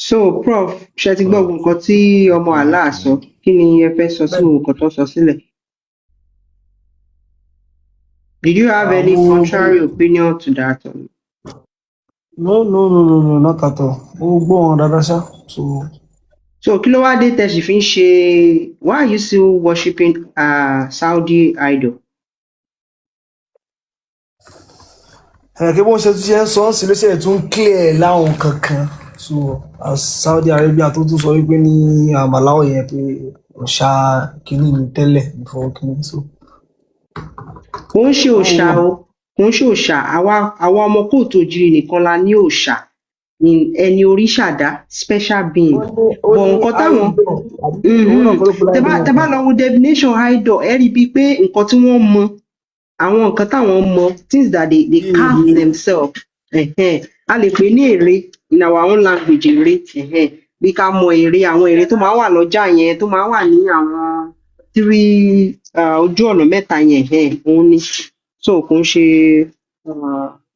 Speaker 5: So Prof, ṣe ti gbọ́ nǹkan tí ọmọ Allah sọ, kí ni ẹ fẹ́ sọ sí nǹkan tó sọ sílẹ̀? Did you have any contrary opinion to that?
Speaker 8: No, not at all. Ó gbọ́ wọn dáadáa ṣá.
Speaker 5: So kí ló wá dé tẹ́ sì fi ń ṣe, why are you still worshiping Saudi idol?
Speaker 8: Kí wọ́n ṣe tún ṣe ń sọ ọ́ sí ló ṣe tún clear láwọn kankan. So as Saudi Arabia tó tún sọ wípé ní àmàláwọ̀ yẹn pé òòṣà kìíní ni tẹ́lẹ̀ before kìíní so.
Speaker 5: Kò ń ṣe òòṣà o, kò ń ṣe òòṣà, àwa ọmọ kóòtù òjìrì nìkan la ní òòṣà, ẹni oríṣà dá, special being. Bọ̀ nǹkan táwọn tẹ́ bá lọ wo definition idol, ẹ rí bíi pé nǹkan tí wọ́n mọ, àwọn nǹkan táwọn mọ, things that they carve themselves. A lè pè ní ère in our own language, ère. Bí ká mọ ère, àwọn ère tó máa wà lọ́jà yẹn, tó máa wà ní àwọn ojú ọ̀nà mẹ́ta yẹn, òun ni. So kò ń ṣe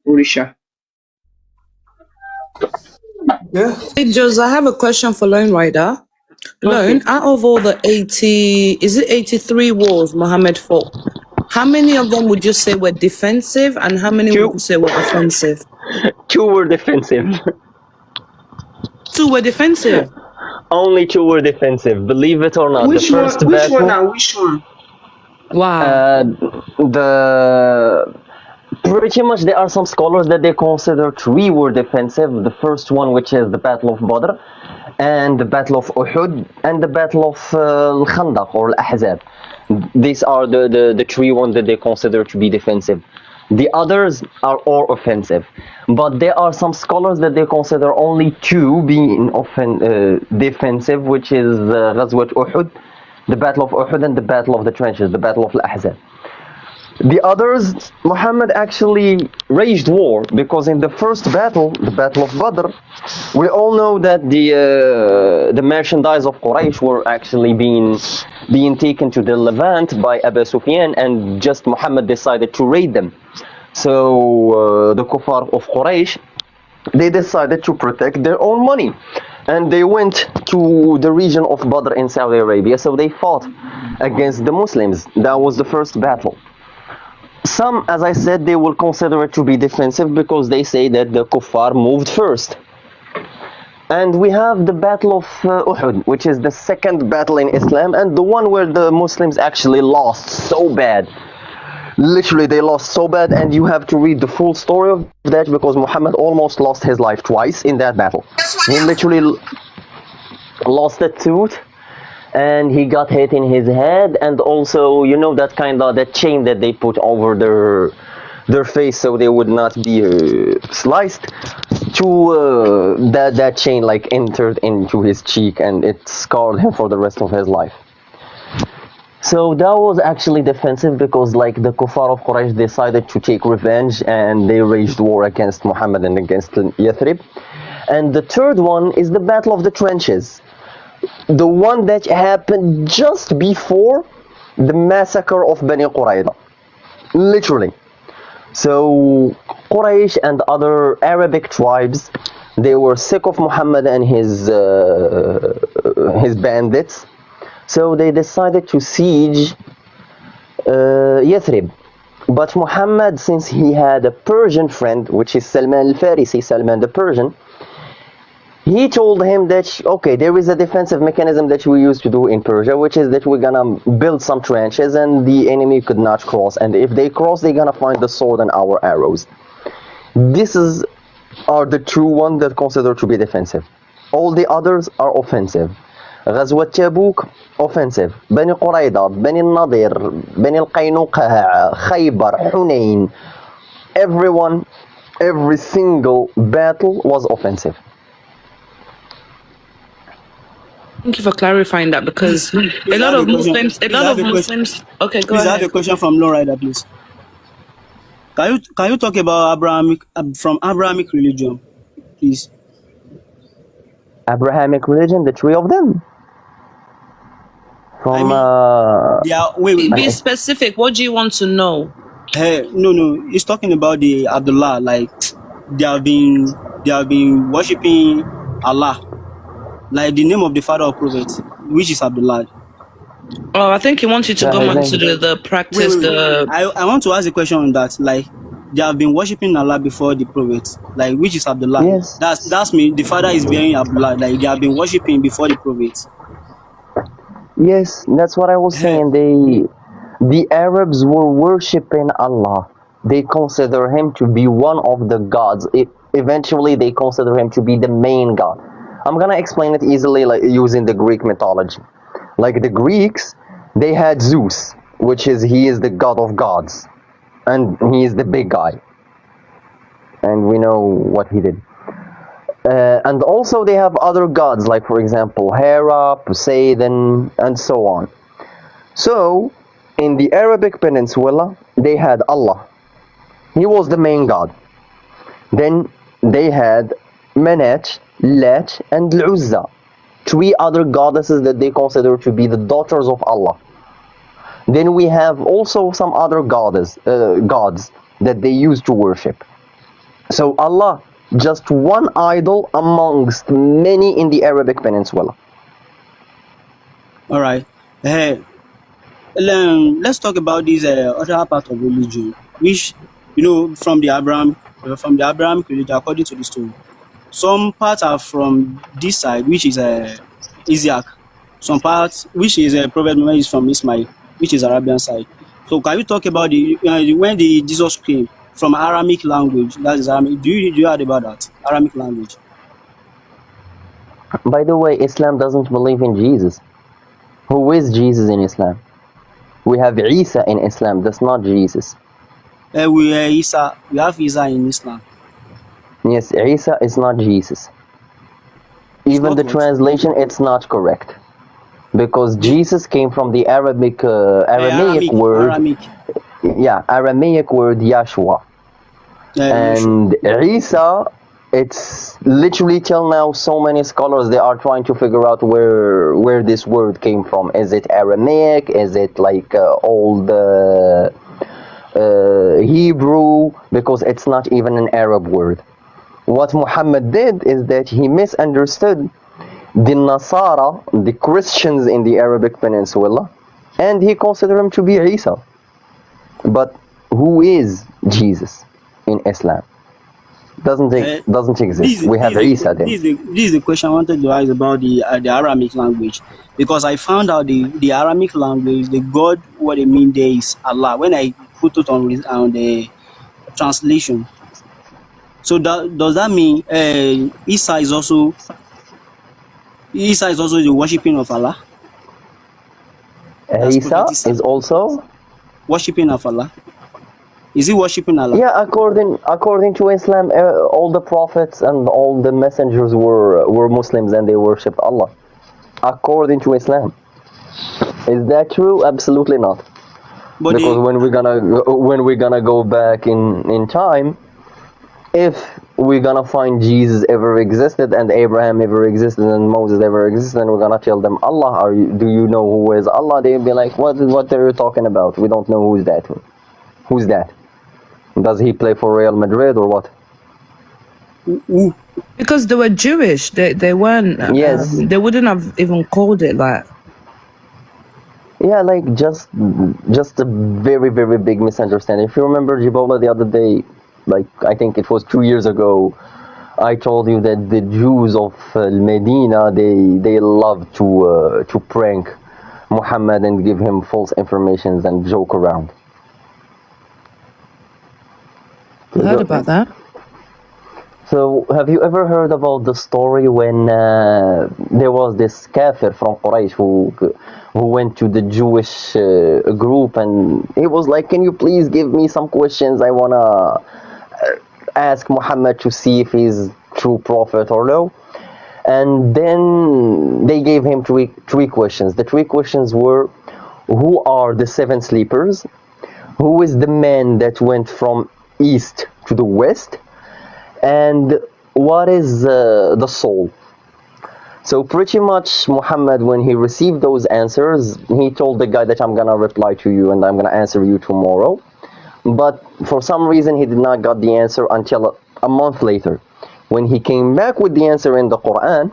Speaker 5: òrìṣà.
Speaker 8: Yeah.
Speaker 2: Hey, Jos, I have a question for Lone Rider. Lone, out of all the 83 wars Muhammad fought, how many of them would you say were defensive and how many would you say were offensive?
Speaker 3: 2 were defensive.
Speaker 2: 2 were defensive?
Speaker 3: Only 2 were defensive, believe it or not.
Speaker 5: Which one and which one?
Speaker 2: Wow.
Speaker 3: Pretty much there are some scholars that they consider 3 were defensive. The first one, which is the Battle of Badr, and the Battle of Uhud, and the Battle of Al-Khandaq or Al-Ahzab. These are the 3 ones that they consider to be defensive. The others are all offensive. But there are some scholars that they consider only 2 being defensive, which is Ghazwat Uhud, the Battle of Uhud, and the Battle of the Trenches, the Battle of Al-Ahzab. The others, Muhammad actually waged war, because in the first battle, the Battle of Badr, we all know that the merchandise of Quraysh were actually being taken to the Levant by Abu Sufyan, and just Muhammad decided to raid them. So the kuffar of Quraysh, they decided to protect their own money, and they went to the region of Badr in Saudi Arabia. So they fought against the Muslims. That was the first battle. Some, as I said, they will consider it to be defensive because they say that the kuffar moved first. And we have the Battle of Uhud, which is the second battle in Islam, and the one where the Muslims actually lost so bad. Literally, they lost so bad, and you have to read the full story of that, because Muhammad almost lost his life twice in that battle. He literally lost a tooth, and he got hit in his head, and also, you know, that chain that they put over their face so they would not be sliced, that chain like entered into his cheek, and it scarred him for the rest of his life. So that was actually defensive, because like the kuffar of Quraysh decided to take revenge, and they waged war against Muhammad and against Yathrib. And the third one is the Battle of the Trenches, the one that happened just before the massacre of Bani Qurayza, literally. So Quraysh and other Arabic tribes, they were sick of Muhammad and his bandits, so they decided to siege Yathrib. But Muhammad, since he had a Persian friend, which is Salman al-Farisi, Salman the Persian, he told him that, okay, there is a defensive mechanism that we used to do in Persia, which is that we're gonna build some trenches and the enemy could not cross, and if they cross, they're gonna find the sword and our arrows. These are the true ones that consider to be defensive. All the others are offensive. Ghazwat Tabuk, offensive. Bani Qurayda, Bani Nadir, Bani al-Qaynuqa, Khaybar, Hunayn, every single battle was offensive.
Speaker 2: Thank you for clarifying that, because a lot of Muslims. Okay, go ahead.
Speaker 4: I have a question from Lone Rider, please. Can you talk about Abrahamic religion, please?
Speaker 3: Abrahamic religion, the 3 of them. From
Speaker 2: Be specific. What do you want to know?
Speaker 4: No. He's talking about the Abdullah. Like they have been worshiping Allah Like the name of the father of prophet, which is Abdullah.
Speaker 2: Oh, I think he wants you to
Speaker 3: Yeah,
Speaker 2: go
Speaker 3: his
Speaker 2: on to
Speaker 3: name.
Speaker 2: the practice,
Speaker 4: Wait.
Speaker 2: the...
Speaker 4: I want to ask a question on that. Like, they have been worshiping Allah before the prophet, like, which is Abdullah.
Speaker 3: Yes,
Speaker 4: That's me. The father is bearing Abdullah. Like, they have been worshiping before the prophet.
Speaker 3: yes, that's what I was saying. The Arabs were worshipping Allah. They consider him to be one of the gods. Eventually, they consider him to be the main god. I'm gonna explain it easily, like using the Greek mythology. Like the Greeks, they had Zeus, which is he is the god of gods, and he is the big guy, and we know what he did. And also they have other gods, like for example Hera, Poseidon, and so on. So in the Arabic Peninsula, they had Allah. He was the main god. Then they had Manat, Lat, and Al-Uzza, three other goddesses that they consider to be the daughters of Allah. Then we have also some other gods that they used to worship. So Allah, just one idol amongst many in the Arabic Peninsula.
Speaker 4: All right. Let's talk about this other part of religion, which from the Abrahamic religion, according to the story. Some parts are from this side, which is Isaac. Some parts, which is Prophet Muhammad, is from Ismail, which is Arabian side. So can you talk about when the Jesus came from Aramaic language? That is Aramaic. Do you heard about that Aramaic language?
Speaker 3: By the way, Islam doesn't believe in Jesus. Who is Jesus in Islam? We have Isa in Islam, that's not Jesus.
Speaker 4: We have Isa in Islam.
Speaker 3: Yes, Isa is not Jesus. Even the translation, it's not correct. Because Jesus came from the Aramaic word.
Speaker 4: Aramaic.
Speaker 3: Yeah, Aramaic word Yahshua. And Isa, it's literally till now so many scholars, they are trying to figure out where this word came from. Is it Aramaic? Is it like old Hebrew? Because it's not even an Arab word. What Muhammad did is that he misunderstood the Nasara, the Christians in the Arabic Peninsula, and he considered him to be Isa. But who is Jesus in Islam? Doesn't exist. We have Isa then.
Speaker 4: This is the question I wanted to ask about the Aramaic language, because I found out the Aramaic language, the God, what they mean there is Allah. When I put it on the translation, so does that mean Isa is also the worshipping of Allah?
Speaker 3: Isa is also
Speaker 4: worshipping of Allah. Is he worshipping Allah?
Speaker 3: Yeah, according to Islam, all the prophets and all the messengers were Muslims and they worshipped Allah. According to Islam, is that true? Absolutely not.
Speaker 4: But
Speaker 3: because when we're gonna go back in time, if we're gonna find Jesus ever existed and Abraham ever existed and Moses ever existed, and we're gonna tell them Allah, do you know who is Allah? They'll be like, what are you talking about? We don't know who's that. Who's that? Does he play for Real Madrid or what?
Speaker 2: Because they were Jewish. They weren't.
Speaker 3: Yes.
Speaker 2: They wouldn't have even called it that.
Speaker 3: Yeah, like just a very, very big misunderstanding. If you remember, Jibola, the other day, like I think it was 2 years ago, I told you that the Jews of Medina, they love to prank Muhammad and give him false information and joke around.
Speaker 2: I heard about that.
Speaker 3: So, have you ever heard about the story when there was this kafir from Quraysh who went to the Jewish group and he was like, can you please give me some questions? I want to ask Muhammad to see if he's true prophet or no. And then they gave him three questions. The three questions were, who are the seven sleepers? Who is the man that went from east to the west? And what is the soul? So pretty much Muhammad, when he received those answers, he told the guy that I'm gonna reply to you and I'm gonna answer you tomorrow. But for some reason he did not got the answer until a month later. When he came back with the answer in the Quran,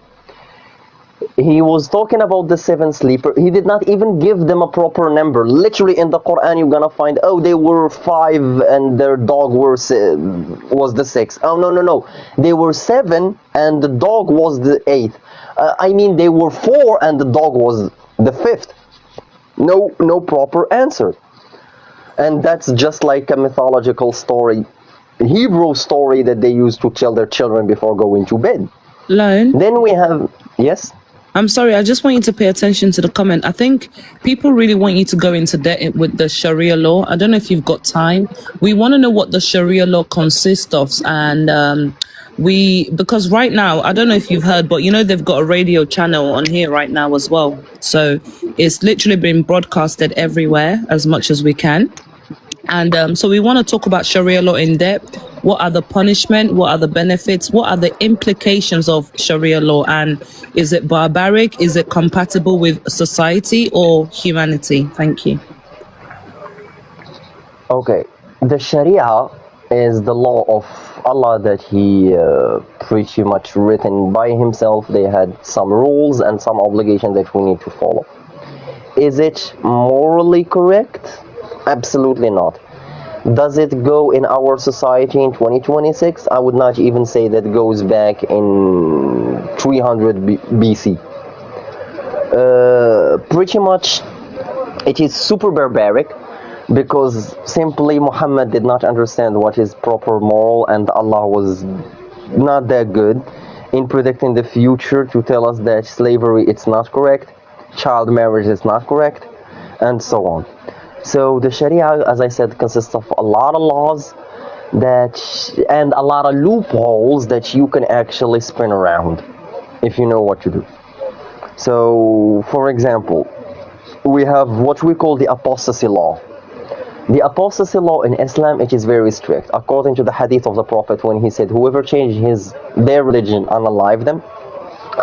Speaker 3: He was talking about the seven sleeper. He did not even give them a proper number. Literally in the Quran, you're gonna find, oh, they were 5 and their dog was the 6th. Oh, no. They were 7 and the dog was the 8th. I mean, they were 4 and the dog was the 5th. No proper answer. And that's just like a mythological story, Hebrew story that they used to tell their children before going to bed.
Speaker 2: Lone.
Speaker 3: Then we have, yes?
Speaker 2: I'm sorry, I just want you to pay attention to the comment. I think people really want you to go into depth with the Sharia law. I don't know if you've got time. We want to know what the Sharia law consists of. And because right now, I don't know if you've heard, but you know, they've got a radio channel on here right now as well. So it's literally been broadcasted everywhere as much as we can. And so we want to talk about Sharia law in depth. What are the punishment? What are the benefits? What are the implications of Sharia law? And is it barbaric? Is it compatible with society or humanity? Thank you.
Speaker 3: Okay, the Sharia is the law of Allah that He pretty much written by Himself. They had some rules and some obligations that we need to follow. Is it morally correct? Absolutely not. Does it go in our society in 2026? I would not even say that goes back in 300 BC. Pretty much it is super barbaric, because simply Muhammad did not understand what is proper moral, and Allah was not that good in predicting the future to tell us that slavery it's not correct, child marriage is not correct, and so on. So the Sharia, as I said, consists of a lot of laws and a lot of loopholes that you can actually spin around if you know what to do. So, for example, we have what we call the apostasy law. The apostasy law in Islam, it is very strict. According to the hadith of the Prophet, when he said, whoever changed their religion, unalive them.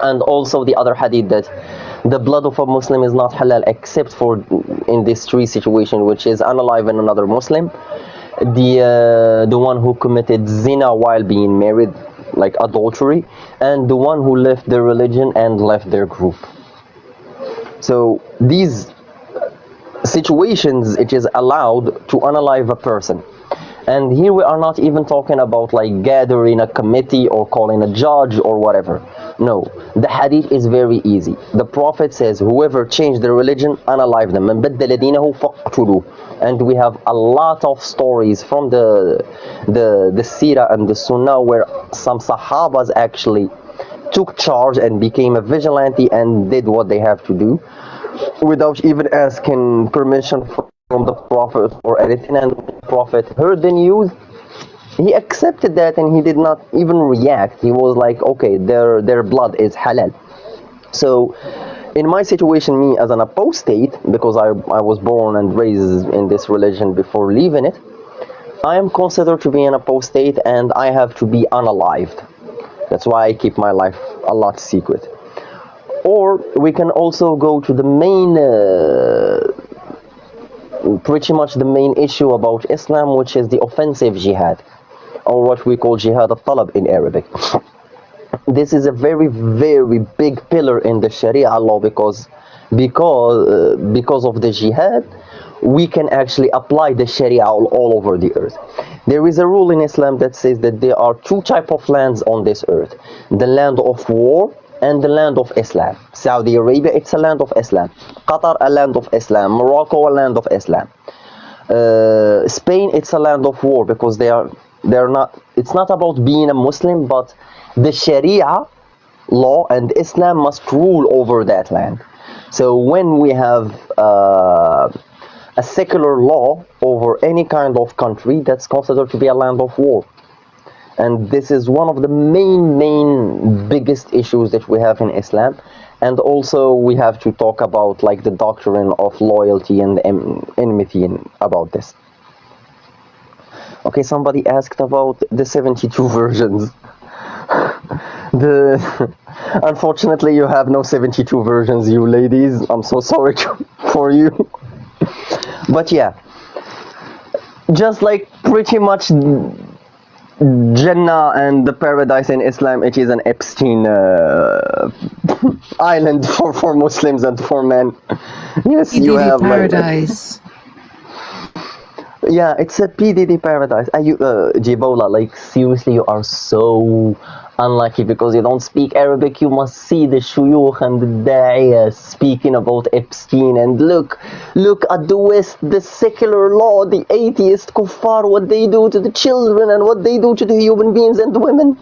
Speaker 3: And also the other hadith that the blood of a Muslim is not halal except for in this three situation, which is unalive another Muslim, the one who committed zina while being married, like adultery, and the one who left their religion and left their group. So these situations, it is allowed to unalive a person. And here we are not even talking about like gathering a committee or calling a judge or whatever. No, the hadith is very easy. The Prophet says, whoever changed their religion, unalive them. And we have a lot of stories from the Sirah and the Sunnah where some Sahabas actually took charge and became a vigilante and did what they have to do without even asking permission from the Prophet or anything. And the Prophet heard the news, he accepted that and he did not even react. He was like, okay, their blood is halal. So in my situation, me as an apostate, because I was born and raised in this religion before leaving it, I am considered to be an apostate and I have to be unalived. That's why I keep my life a lot secret. Or we can also go to the main pretty much the main issue about Islam, which is the offensive jihad, or what we call jihad al-talab in Arabic. This is a very, very big pillar in the Sharia law because of the jihad, we can actually apply the Sharia all over the earth. There is a rule in Islam that says that there are two types of lands on this earth: the land of war and the land of Islam. Saudi Arabia, it's a land of Islam. Qatar, a land of Islam. Morocco, a land of Islam. Spain, it's a land of war because they're not. It's not about being a Muslim, but the Sharia law and Islam must rule over that land. So when we have a secular law over any kind of country, that's considered to be a land of war. And this is one of the main biggest issues that we have in Islam. And also we have to talk about like the doctrine of loyalty and enmity about this. Okay, somebody asked about the 72 versions. Unfortunately, you have no 72 versions, you ladies. I'm so sorry for you. But yeah, just like pretty much Jannah and the paradise in Islam, it is an Epstein island for Muslims and for men. Yes, you
Speaker 2: PDD
Speaker 3: have like
Speaker 2: paradise.
Speaker 3: yeah, it's a PDD paradise. And you, Jibola, like seriously, you are so unlucky because you don't speak Arabic. You must see the shuyukh and the da'iyah speaking about Epstein. And look at the West, the secular law, the atheist kuffar, what they do to the children and what they do to the human beings and the women.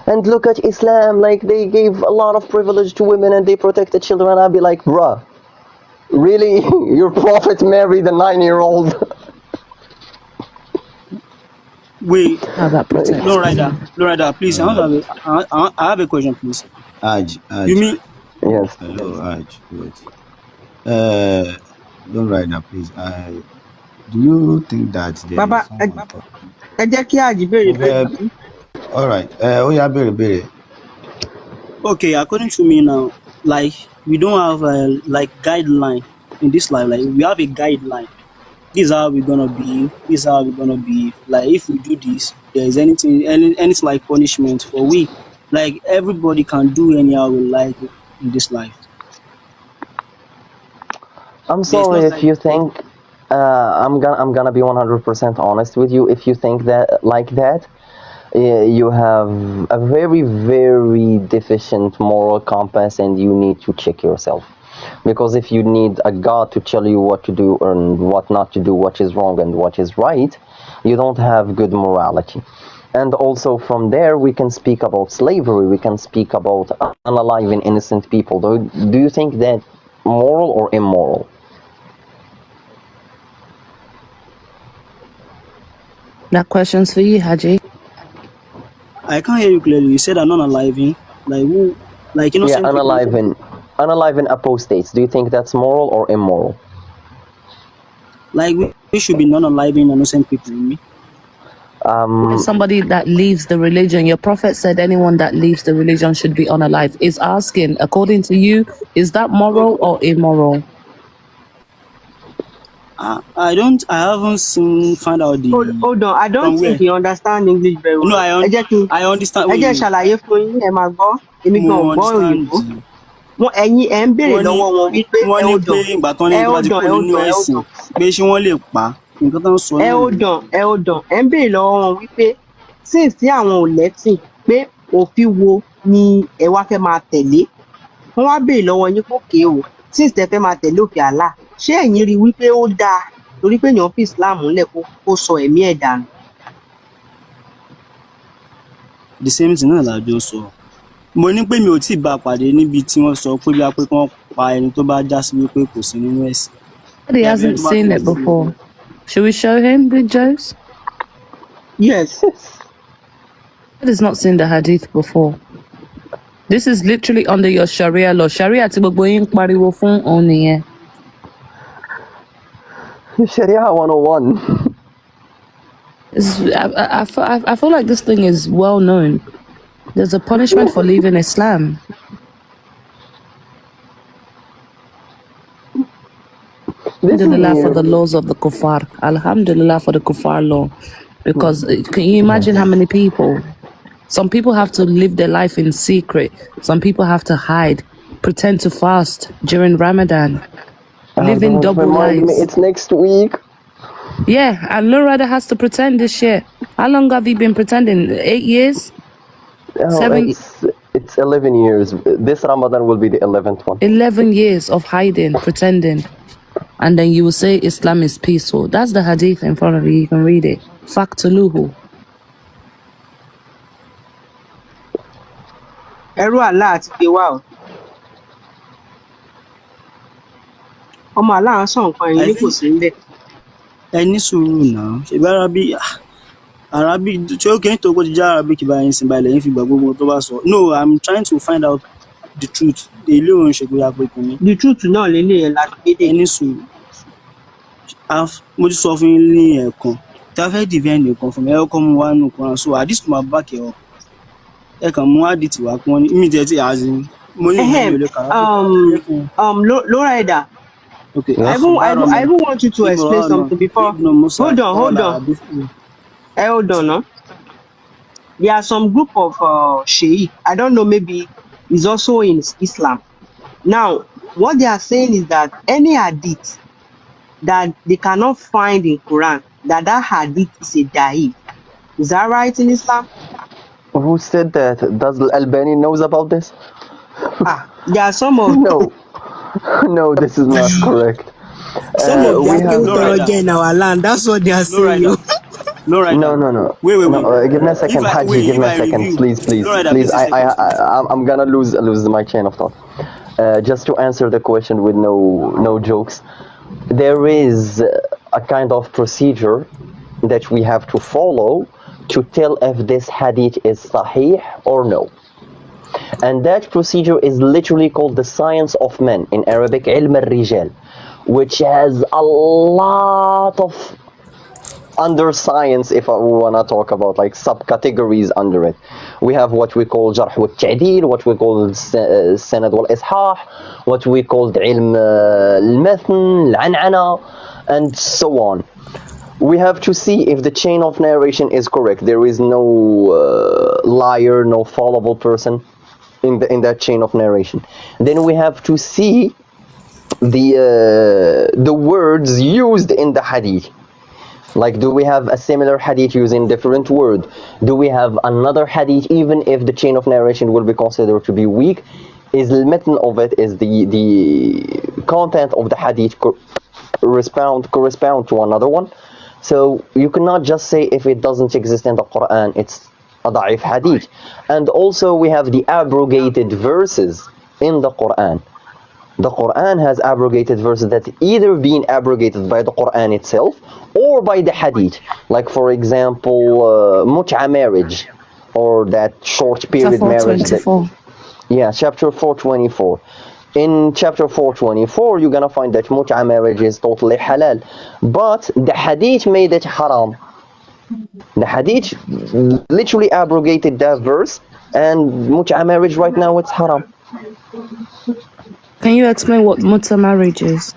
Speaker 3: And look at Islam, like they gave a lot of privilege to women and they protect the children. I'd be like, bruh, really? Your prophet married a 9-year-old?
Speaker 4: Wait,
Speaker 2: How that protects
Speaker 4: Lorida, please. I have a question, please.
Speaker 9: Aj,
Speaker 4: You mean
Speaker 3: Yes.
Speaker 9: hello, Aj, wait. Don't write that, please. Do you think that there
Speaker 5: Baba,
Speaker 9: is someone talking?
Speaker 5: ẹ jẹ́ kí Àjì béèrè béèrè.
Speaker 9: All right. Oh yeah, Billy.
Speaker 4: okay? According to me now, like we don't have a like guideline in this life. Like we have a guideline. This is how we're gonna be. This is how we're gonna be. Like if we do this, there is anything like punishment for we. Like everybody can do anyhow we like in this life.
Speaker 3: I'm
Speaker 4: There's
Speaker 3: sorry
Speaker 4: not
Speaker 3: if
Speaker 4: like
Speaker 3: you think I'm gonna be 100% honest with you. If you think that like that, you have a very, very deficient moral compass, and you need to check yourself. Because if you need a God to tell you what to do and what not to do, what is wrong and what is right, you don't have good morality. And also from there, we can speak about slavery. We can speak about unaliving innocent people. Do you think that moral or immoral?
Speaker 2: That question's for you, Haji.
Speaker 4: I can't hear you clearly. You said I'm not aliving. Like who? Like innocent
Speaker 3: Yeah,
Speaker 4: people.
Speaker 3: unaliving apostates. Do you think that's moral or immoral?
Speaker 4: Like we should be non-aliving innocent people. You mean?
Speaker 2: Somebody that leaves the religion. Your prophet said anyone that leaves the religion should be unalive. Is asking, according to you, is that moral or immoral?
Speaker 4: I haven't find out the
Speaker 5: Hold on, I don't
Speaker 4: from
Speaker 5: think
Speaker 4: where.
Speaker 5: you understand English very
Speaker 4: No,
Speaker 5: well. Ẹ jẹ́ kí
Speaker 4: I understand.
Speaker 5: ẹ jẹ́
Speaker 4: Wait,
Speaker 5: ṣàlàyé fún yín, ẹ máa gbọ́. Èmi gan ò
Speaker 4: mo
Speaker 5: gbọ́
Speaker 4: understand.
Speaker 5: òyìnbó. Ẹ̀yin ẹ̀ ń béèrè lọ́wọ́ wọn wípé
Speaker 4: Wọ́n
Speaker 5: ẹ
Speaker 4: ní
Speaker 5: hold
Speaker 4: pé
Speaker 5: on,
Speaker 4: ìgbà tán ní
Speaker 5: ẹ
Speaker 4: tó bá ti
Speaker 5: hold on,
Speaker 4: kúrò
Speaker 5: ẹ hold
Speaker 4: nínú
Speaker 5: on, ẹ hold
Speaker 4: ẹ̀sìn
Speaker 5: on.
Speaker 4: pé ṣé wọ́n lè pa nǹkan tó ń sọ
Speaker 5: Ẹ
Speaker 4: náà
Speaker 5: hold
Speaker 4: nìyẹn.
Speaker 5: on, ẹ hold on. Ẹ ń béèrè lọ́wọ́ wọn wípé since tí àwọn ò lẹ́sìn pé òfin wo ni ẹ wá fẹ́ máa tẹ̀lé. Wọ́n wá béèrè lọ́wọ́ yín pé òkè o, since tẹ fẹ́ máa tẹ̀lé òfin Allah, ṣé ẹ̀yin rí wípé ó dáa torí pé èèyàn fi Islam ńlẹ̀ kó sọ ẹ̀mí ẹ̀ dànù?
Speaker 4: The same thing náà làjọ sọ. Mo ní pé mi ò tí ì bá a pàdé níbi tí wọ́n sọ pé bí a pé kí wọ́n pa ẹni tó bá já sí wípé kò sí nínú ẹ̀sìn.
Speaker 2: But he hasn't seen it before. Should we show him, Big Jokes?
Speaker 5: Yes.
Speaker 2: He has not seen the hadith before. This is literally under your Sharia law. Sharia tí gbogbo yín pariwo fún òun nìyẹn.
Speaker 3: Sharia 101.
Speaker 2: I feel like this thing is well known. There's a punishment for leaving Islam. Alhamdulillah for the laws of the kuffar. Alhamdulillah for the kuffar law. Because can you imagine how many people? Some people have to live their life in secret. Some people have to hide, pretend to fast during Ramadan, living double
Speaker 3: Remind
Speaker 2: lives.
Speaker 3: me, it's next week.
Speaker 2: Yeah, and Lorada has to pretend this year. How long have you been pretending? 8 years?
Speaker 3: Oh,
Speaker 2: 7?
Speaker 3: It's 11 years. This Ramadan will be the 11th one.
Speaker 2: 11 years of hiding, pretending. And then you will say Islam is peaceful. That's the hadith in front of you. You can read it. Faktuluhu.
Speaker 5: Ẹrú Allah àti gbé wá o. Ọmọ Allah ń sọ nǹkan ẹ̀yin ní kò sí níbẹ̀.
Speaker 4: Ẹ ní sùúrù náà. Ṣèbí Arabic tí ó kì í tó kó ti já Arabic báyìí sìn báyìí lẹ́yìn fi gbà gbogbo tó bá sọ. No, I'm trying to find out the truth. Èlé òun ṣe bóyá pé kí ni.
Speaker 5: The truth náà lélẹ̀ yẹn láti gbé dé.
Speaker 4: Ẹ ní sùúrù. Mo ti sọ fún yín ní ẹ̀ẹ̀kan. Tí a fẹ́ defend nǹkan fún mi, ẹ kọ́ mu wá nù kan. So àdìsí tó máa back ẹ̀ up. Ẹ kàn mú àdìtì wá pọ́n ní immediately as in mo ní ìlú ilé kan.
Speaker 5: Lorida.
Speaker 4: Okay.
Speaker 5: I even want you to explain something before. Hold on. Hold on, no? There are some group of Sheikh, I don't know, maybe is also in Islam. Now, what they are saying is that any hadith that they cannot find in Quran, that hadith is a da'if. Is that right in Islam?
Speaker 3: Who said that? Does Albani knows about this?
Speaker 5: There are some of
Speaker 3: No, no, this is not correct.
Speaker 5: some of
Speaker 3: We
Speaker 5: the
Speaker 3: have
Speaker 4: No rider.
Speaker 5: Akewitorojẹ in our land. That's what they are
Speaker 4: No
Speaker 5: saying.
Speaker 4: rider. No
Speaker 3: no,
Speaker 4: rider.
Speaker 3: no, no,
Speaker 4: Wait.
Speaker 3: no. Give me a second, Haji. Give
Speaker 4: If
Speaker 3: me a
Speaker 4: I
Speaker 3: second,
Speaker 4: review,
Speaker 3: please, please,
Speaker 4: no rider,
Speaker 3: please.
Speaker 4: please a second.
Speaker 3: I'm gonna lose my chain of thought. Just to answer the question with no jokes, there is a kind of procedure that we have to follow to tell if this hadith is sahih or no. And that procedure is literally called the science of men, in Arabic ilm al-rijal, which has a lot of under science, if we want to talk about like subcategories under it. We have what we call jarh wa ta'dil, what we call sanad wal ishah, what we call ilm al-matn, al-an'ana, and so on. We have to see if the chain of narration is correct. There is no liar, no fallible person in that chain of narration. Then we have to see the words used in the hadith. Like, do we have a similar hadith using different word? Do we have another hadith, even if the chain of narration will be considered to be weak? Is the method of it, is the content of the hadith correspond to another one? So you cannot just say if it doesn't exist in the Quran, it's a da'if hadith. And also we have the abrogated verses in the Quran. The Quran has abrogated verses that either been abrogated by the Quran itself or by the hadith. Like, for example, mut'a marriage, or that short period marriage. Chapter 424. In chapter 424, you're gonna find that mut'a marriage is totally halal, but the hadith made it haram. The hadith literally abrogated that verse, and mut'a marriage right now it's haram.
Speaker 2: Can you explain what muta marriage is?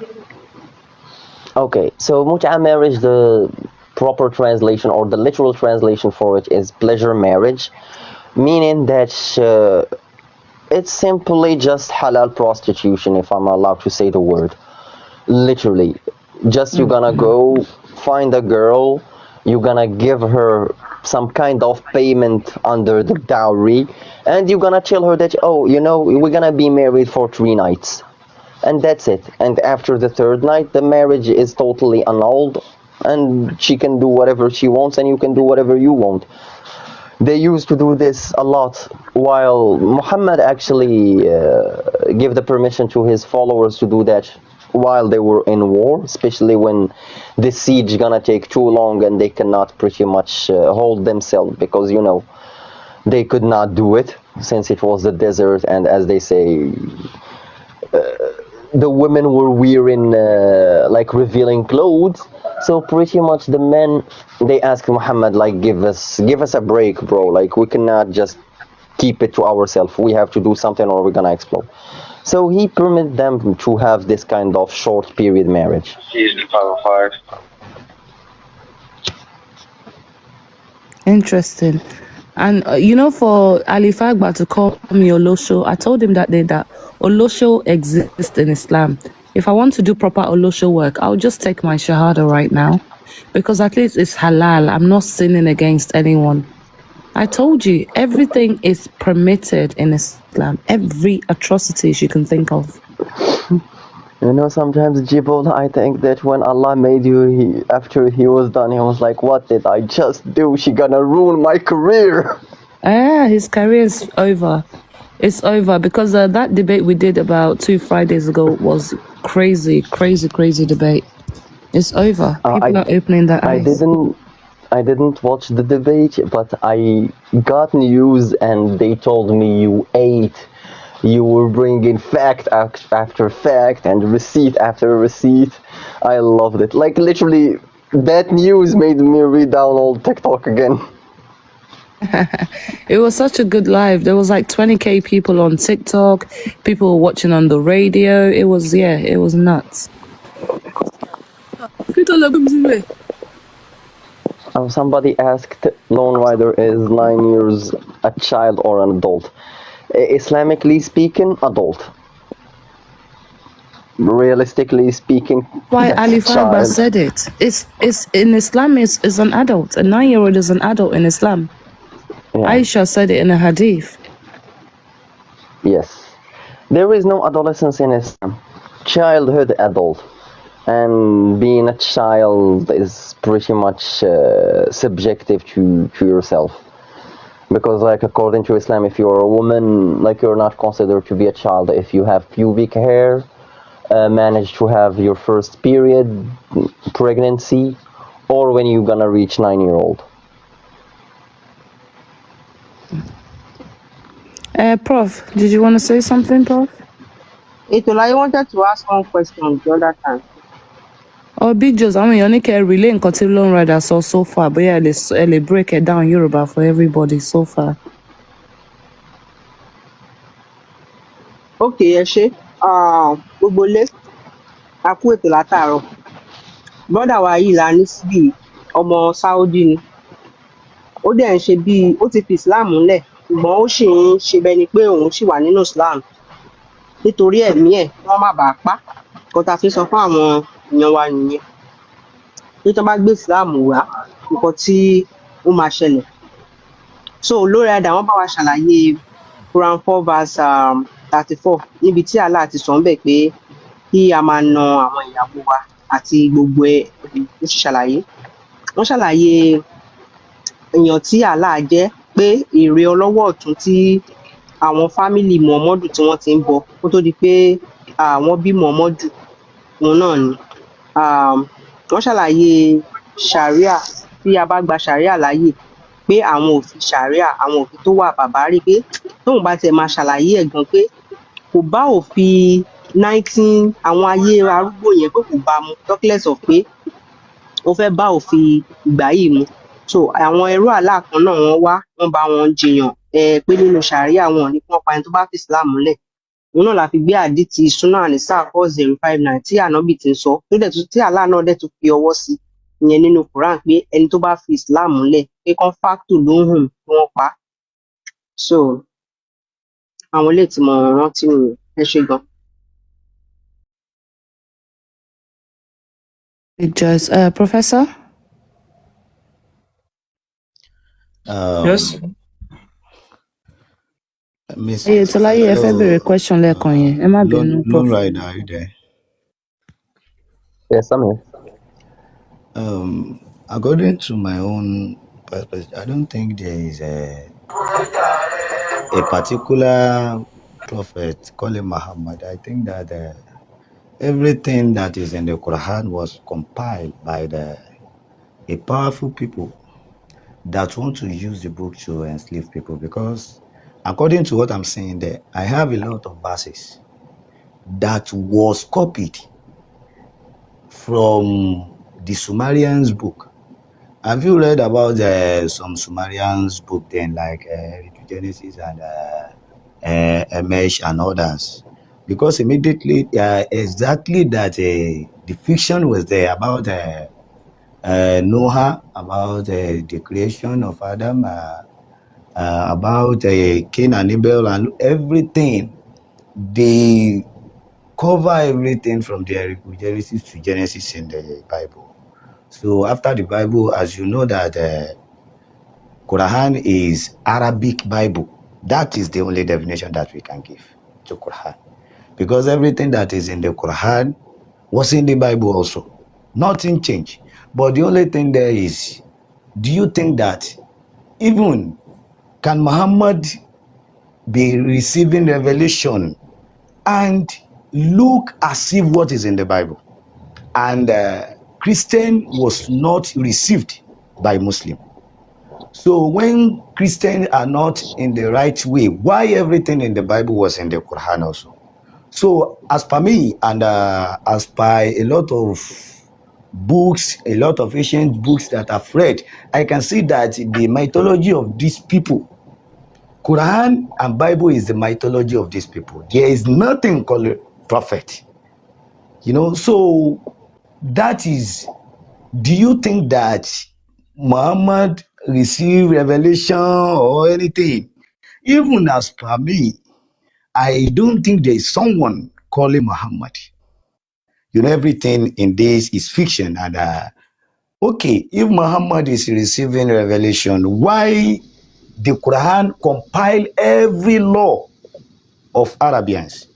Speaker 3: Okay, so mut'a marriage, the proper translation or the literal translation for it is pleasure marriage, meaning that it's simply just halal prostitution, if I'm allowed to say the word. Literally, just you're gonna go find a girl, you're gonna give her some kind of payment under the dowry, and you're gonna tell her that, oh, you know, we're gonna be married for 3 nights. And that's it. And after the 3rd night, the marriage is totally annulled, and she can do whatever she wants, and you can do whatever you want. They used to do this a lot, while Muhammad actually gave the permission to his followers to do that while they were in war, especially when the siege gonna take too long and they cannot pretty much hold themselves, because, you know, they could not do it since it was the desert, and as they say, the women were wearing like revealing clothes. So pretty much the men, they asked Muhammad, like, give us a break, bro. Like, we cannot just keep it to ourselves. We have to do something or we're gonna explode. So he permitted them to have this kind of short period marriage.
Speaker 2: Interesting. And you know, for Ali Fagba to call me Olosho, I told him that day that Olosho exists in Islam. If I want to do proper Olosho work, I'll just take my Shahada right now, because at least it's halal. I'm not sinning against anyone. I told you, everything is permitted in Islam. Every atrocities you can think of.
Speaker 3: You know, sometimes, Jibol, I think that when Allah made you, after he was done, he was like, what did I just do? She gonna ruin my career.
Speaker 2: His career is over. It's over, because that debate we did about 2 Fridays ago was crazy debate. It's over. People are opening their eyes.
Speaker 3: I didn't watch the debate, but I got news and they told me you were bringing fact after fact and receipt after receipt. I loved it. Like, literally, that news made me re-download TikTok again.
Speaker 2: It was such a good live. There was like 20k people on TikTok, people were watching on the radio. It was nuts.
Speaker 3: Somebody asked, Lone Rider is 9 years a child or an adult? Islamically speaking, adult. Realistically speaking,
Speaker 2: Why Ali Farba
Speaker 3: child.
Speaker 2: said it. It's in Islam is an adult. A 9-year-old is an adult in Islam.
Speaker 3: Yeah.
Speaker 2: Aisha said it in a hadith.
Speaker 3: Yes. There is no adolescence in Islam. Childhood, adult. And being a child is pretty much subjective to yourself. Because like according to Islam, if you're a woman, like you're not considered to be a child if you have pubic hair, manage to have your first period, pregnancy, or when you're gonna reach 9-year-old.
Speaker 2: Prof, did you want to say something, Prof?
Speaker 5: Etola, I wanted to ask one question the other time.
Speaker 2: Oh, Big Joes, I mean, you need to relay and continue Lone Rider so far, but yeah, let's break it down Yoruba for everybody so far.
Speaker 5: Okay, ẹ ṣé. Gbogbo ilé, a kú ètò látàárọ̀. Brọ́dà wa yìí la ní síbí ọmọ Sáúdí ni. Ó dẹ̀ ń ṣe bíi ó ti fi Islam lẹ̀ ṣùgbọ́n ó ṣì ń ṣe bẹni pé òun ṣì wà nínú Islam nítorí ẹ̀mí ẹ̀ kí wọ́n má bàa pa á. Nǹkan tá a fi ń sọ fún àwọn èèyàn wa nìyẹn. Pé tán bá gbé Islam wá, nǹkan tí ó máa ṣẹlẹ̀. So Lone Rider wọ́n bá wa ṣàlàyé Quran 4 verse 34 níbi tí Allah ti sọ ńbẹ̀ pé kí a máa na àwọn ìyàwó wa àti gbogbo ẹ̀ ó ṣe ṣàlàyé. Wọ́n ṣàlàyé èèyàn tí Allah jẹ́ pé ère ọlọ́wọ́ ọ̀tún tí àwọn fámìlì Muhammadu tí wọ́n ti ń bọ kó tó di pé wọ́n bí Muhammadu òun náà ni. Wọ́n ṣàlàyé Sharia tí a bá gba Sharia láàyè pé àwọn òfin Sharia àwọn òfin tó wà barbaric pé tóun bá tiẹ̀ máa ṣàlàyé ẹ̀ gan pé kò bá òfin àwọn ayé arúgbó yẹn pé kò bá mu talk less of pé ó fẹ́ bá òfin ìgbà yìí mu. So àwọn ẹrú Allah kan náà wọ́n wá wọ́n bá wọn jiyàn pé nínú Sharia wọn ò ní kí wọ́n pa ẹni tó bá fi Islam lẹ̀. Òun náà la fi gbé àdìtì Sunnah An-Nisa 4059 tí Ànábì ti ń sọ tó dẹ̀ tún tí Allah náà dẹ̀ tún fi ọwọ́ sí ìyẹn nínú Quran pé ẹni tó bá fi Islam lẹ̀ pé kán fáktù ló ń hùn kí wọ́n pa á. So àwọn ilé tí mo rántí nìyẹn. Ẹ ṣé gan.
Speaker 2: Big Joes, Professor?
Speaker 8: Yes.
Speaker 9: Miss
Speaker 2: Hey, Tolaye, ẹ fẹ́ béèrè question lẹ́ẹ̀kan yẹn. Ẹ má bínú, Prof.
Speaker 9: Lone Rider, are you there?
Speaker 3: Yes, I'm here.
Speaker 9: According to my own perspective, I don't think there is a particular prophet called Muhammad. I think that everything that is in the Quran was compiled by a powerful people that want to use the book to enslave people. Because according to what I'm saying there, I have a lot of verses that was copied from the Sumerians book. Have you read about some Sumerians book then, like Genesis and Emesh and others? Because immediately, exactly that the fiction was there about Noah, about the creation of Adam, about Cain and Abel and everything. They cover everything from the Genesis to Genesis in the Bible. So after the Bible, as you know that Quran is Arabic Bible. That is the only definition that we can give to Quran. Because everything that is in the Quran was in the Bible also. Nothing changed. But the only thing there is, do you think that even can Muhammad be receiving revelation and look as if what is in the Bible? And Christian was not received by Muslim. So when Christians are not in the right way, why everything in the Bible was in the Quran also? So as per me and as per a lot of books, a lot of ancient books that I've read, I can see that the mythology of these people, Quran and Bible is the mythology of these people. There is nothing called prophet. You know, so that is, do you think that Muhammad received revelation or anything. Even as per me, I don't think there is someone calling Muhammad. Everything in this is fiction. And okay, if Muhammad is receiving revelation, why the Quran compile every law of Arabians?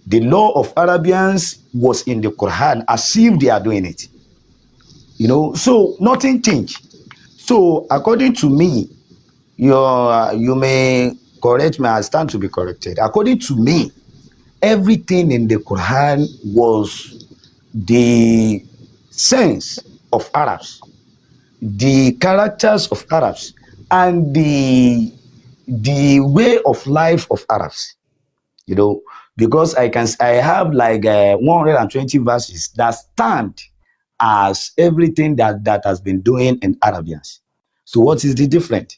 Speaker 9: The law of Arabians was in the Quran as if they are doing it. So nothing changed. So according to me, you may correct me, I stand to be corrected. According to me, everything in the Quran was the sense of Arabs, the characters of Arabs, and the way of life of Arabs. You know, because I have like 120 verses that stand as everything that has been doing in Arabians. So what is the difference?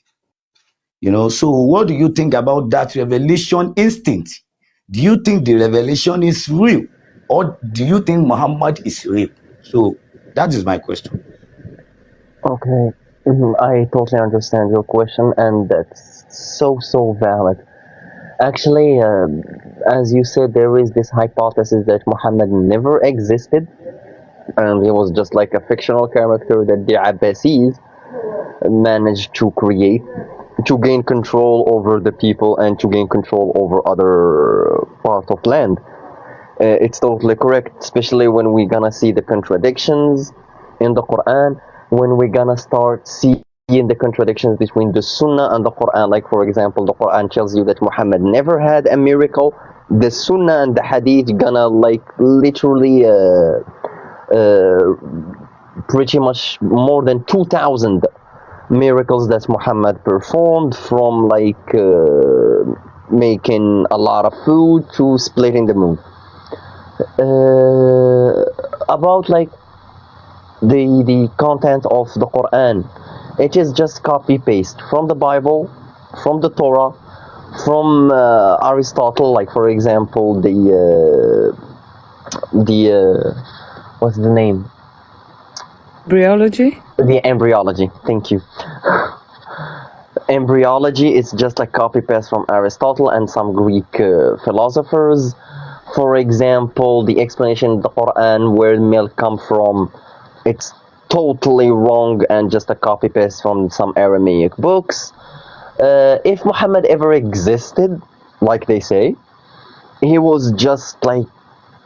Speaker 9: So what do you think about that revelation instinct? Do you think the revelation is real, or do you think Muhammad is real? So that is my question.
Speaker 3: Okay, I totally understand your question, and that's so valid. Actually, as you said, there is this hypothesis that Muhammad never existed, and he was just like a fictional character that the Abbasis managed to create to gain control over the people and to gain control over other part of land. It's totally correct, especially when we're gonna see the contradictions in the Quran, when we're gonna start seeing the contradictions between the Sunnah and the Quran. Like, for example, the Quran tells you that Muhammad never had a miracle. The Sunnah and the Hadith gonna like literally pretty much more than 2,000 miracles that Muhammad performed, from like making a lot of food to splitting the moon. About like the content of the Quran, it is just copy paste from the Bible, from the Torah, from Aristotle. Like, for example, the what's the name?
Speaker 10: Embryology?
Speaker 3: The embryology. Thank you. Embryology is just a copy paste from Aristotle and some Greek philosophers. For example, the explanation in the Quran where milk come from, it's totally wrong and just a copy paste from some Aramaic books. If Muhammad ever existed, like they say, he was just like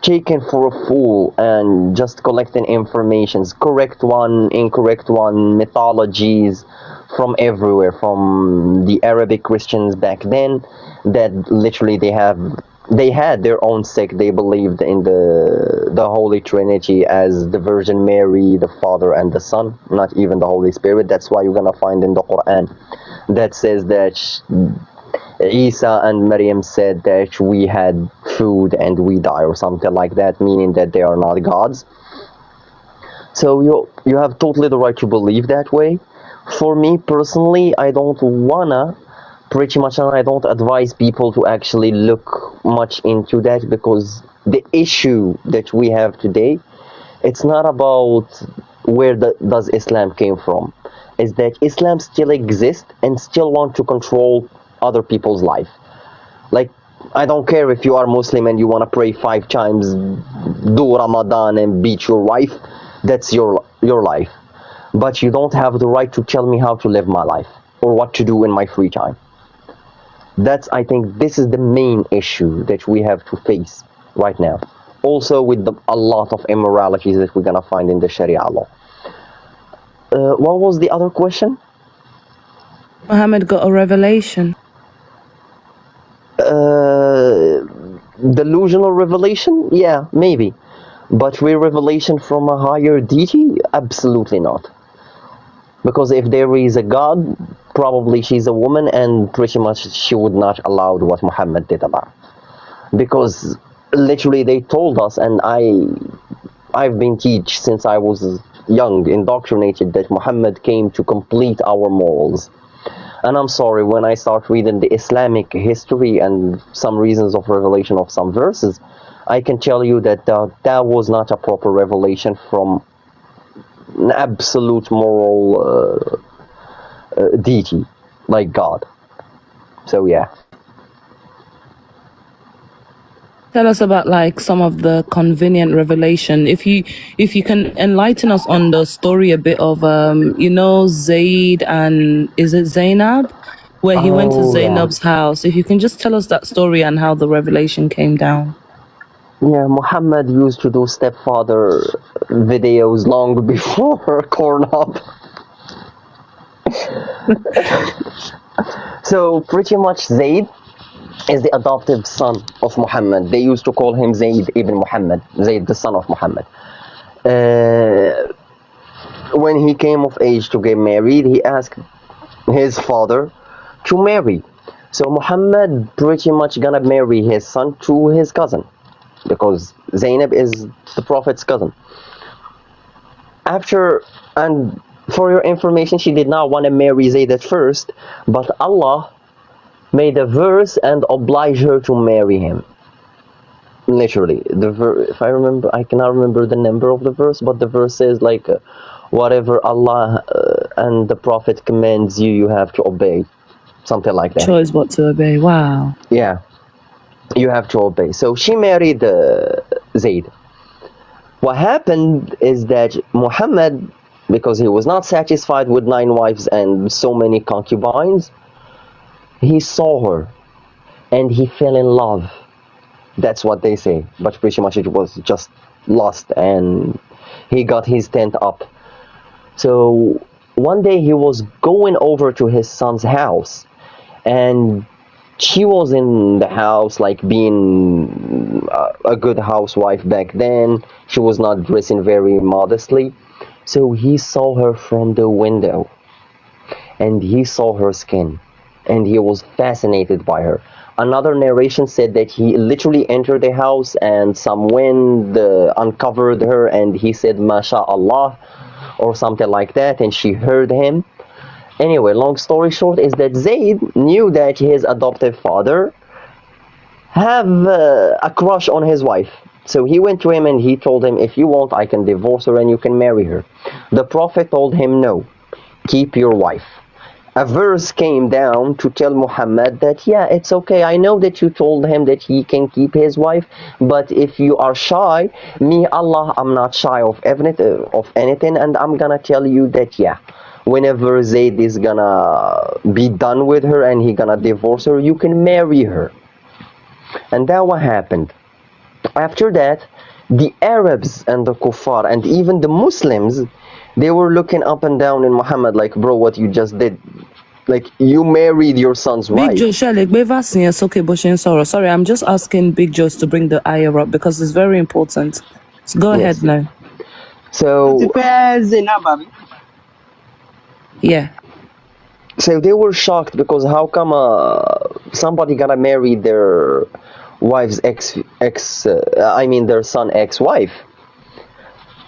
Speaker 3: taken for a fool and just collecting informations, correct one, incorrect one, mythologies from everywhere, from the Arabic Christians back then, that literally they had their own sect. They believed in the Holy Trinity as the Virgin Mary, the Father and the Son, not even the Holy Spirit. That's why you're gonna find in the Quran that says that Isa and Maryam said that we had food and we die, or something like that, meaning that they are not gods. So you have totally the right to believe that way. For me personally, I don't wanna pretty much, and I don't advise people to actually look much into that, because the issue that we have today, it's not about where does Islam came from. Is that Islam still exists and still want to control other people's life. Like, I don't care if you are Muslim and you want to pray 5 times, do Ramadan and beat your wife. That's your life. But you don't have the right to tell me how to live my life or what to do in my free time. I think this is the main issue that we have to face right now. Also with a lot of immoralities that we're gonna find in the Sharia law. What was the other question?
Speaker 10: Muhammad got a revelation.
Speaker 3: Delusional revelation? Yeah, maybe. But revelation from a higher deity? Absolutely not. Because if there is a God, probably she's a woman, and pretty much she would not allow what Muhammad did about. Because literally they told us, and I've been taught since I was young, indoctrinated, that Muhammad came to complete our morals. And I'm sorry, when I start reading the Islamic history and some reasons of revelation of some verses, I can tell you that that was not a proper revelation from an absolute moral deity, like God. So yeah.
Speaker 10: Tell us about like some of the convenient revelation. If you can enlighten us on the story a bit of Zayd and is it Zainab? Where he went to
Speaker 3: Oh yeah.
Speaker 10: Zainab's house. If you can just tell us that story and how the revelation came down.
Speaker 3: Yeah, Muhammad used to do stepfather videos long before Pornhub. So pretty much Zayd is the adoptive son of Muhammad. They used to call him Zayd ibn Muhammad, Zayd the son of Muhammad. When he came of age to get married, he asked his father to marry. So Muhammad pretty much gonna marry his son to his cousin, because Zainab is the Prophet's cousin. And for your information, she did not want to marry Zayd at first, but Allah made a verse and obliged her to marry him. Literally, if I remember, I cannot remember the number of the verse, but the verse says like, whatever Allah and the Prophet commands you, you have to obey, something like that.
Speaker 10: Choice what to obey. Wow.
Speaker 3: Yeah, you have to obey. So she married Zayd. What happened is that Muhammad, because he was not satisfied with 9 wives and so many concubines, he saw her and he fell in love. That's what they say, but pretty much it was just lust, and he got his tent up. So one day he was going over to his son's house, and she was in the house, like being a good housewife back then. She was not dressing very modestly. So he saw her from the window, and he saw her skin, and he was fascinated by her. Another narration said that he literally entered the house and some wind uncovered her, and he said MashaAllah or something like that, and she heard him. Anyway, long story short is that Zayd knew that his adoptive father have a crush on his wife. So he went to him and he told him, if you want, I can divorce her and you can marry her. The Prophet told him, no, keep your wife. A verse came down to tell Muhammad that, yeah, it's okay. I know that you told him that he can keep his wife, but if you are shy, me, Allah, I'm not shy of anything, and I'm gonna tell you that, yeah, whenever Zayd is gonna be done with her and he gonna divorce her, you can marry her. And that what happened. After that, the Arabs and the Kuffar and even the Muslims, they were looking up and down in Muhammad like, bro, what you just did, like, you married your son's
Speaker 10: Big
Speaker 3: wife.
Speaker 10: Joe, sorry, I'm just asking Big Joe to bring the ayah up because it's very important. So go ahead
Speaker 3: Yes.
Speaker 10: now.
Speaker 3: So
Speaker 10: Yeah.
Speaker 3: so they were shocked because how come somebody gonna marry their wife's their son ex-wife?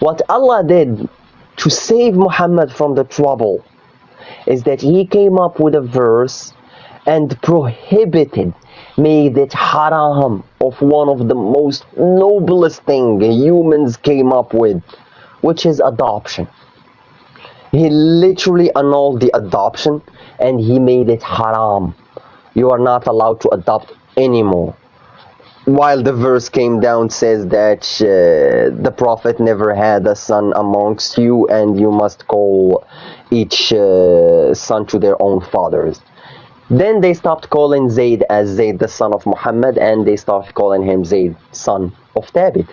Speaker 3: What Allah did to save Muhammad from the trouble is that he came up with a verse and prohibited, made it haram of one of the most noblest thing humans came up with, which is adoption. He literally annulled the adoption and he made it haram. You are not allowed to adopt anymore. While the verse came down says that the Prophet never had a son amongst you and you must call each son to their own fathers. Then they stopped calling Zayd as Zayd the son of Muhammad and they started calling him Zayd son of Thabit.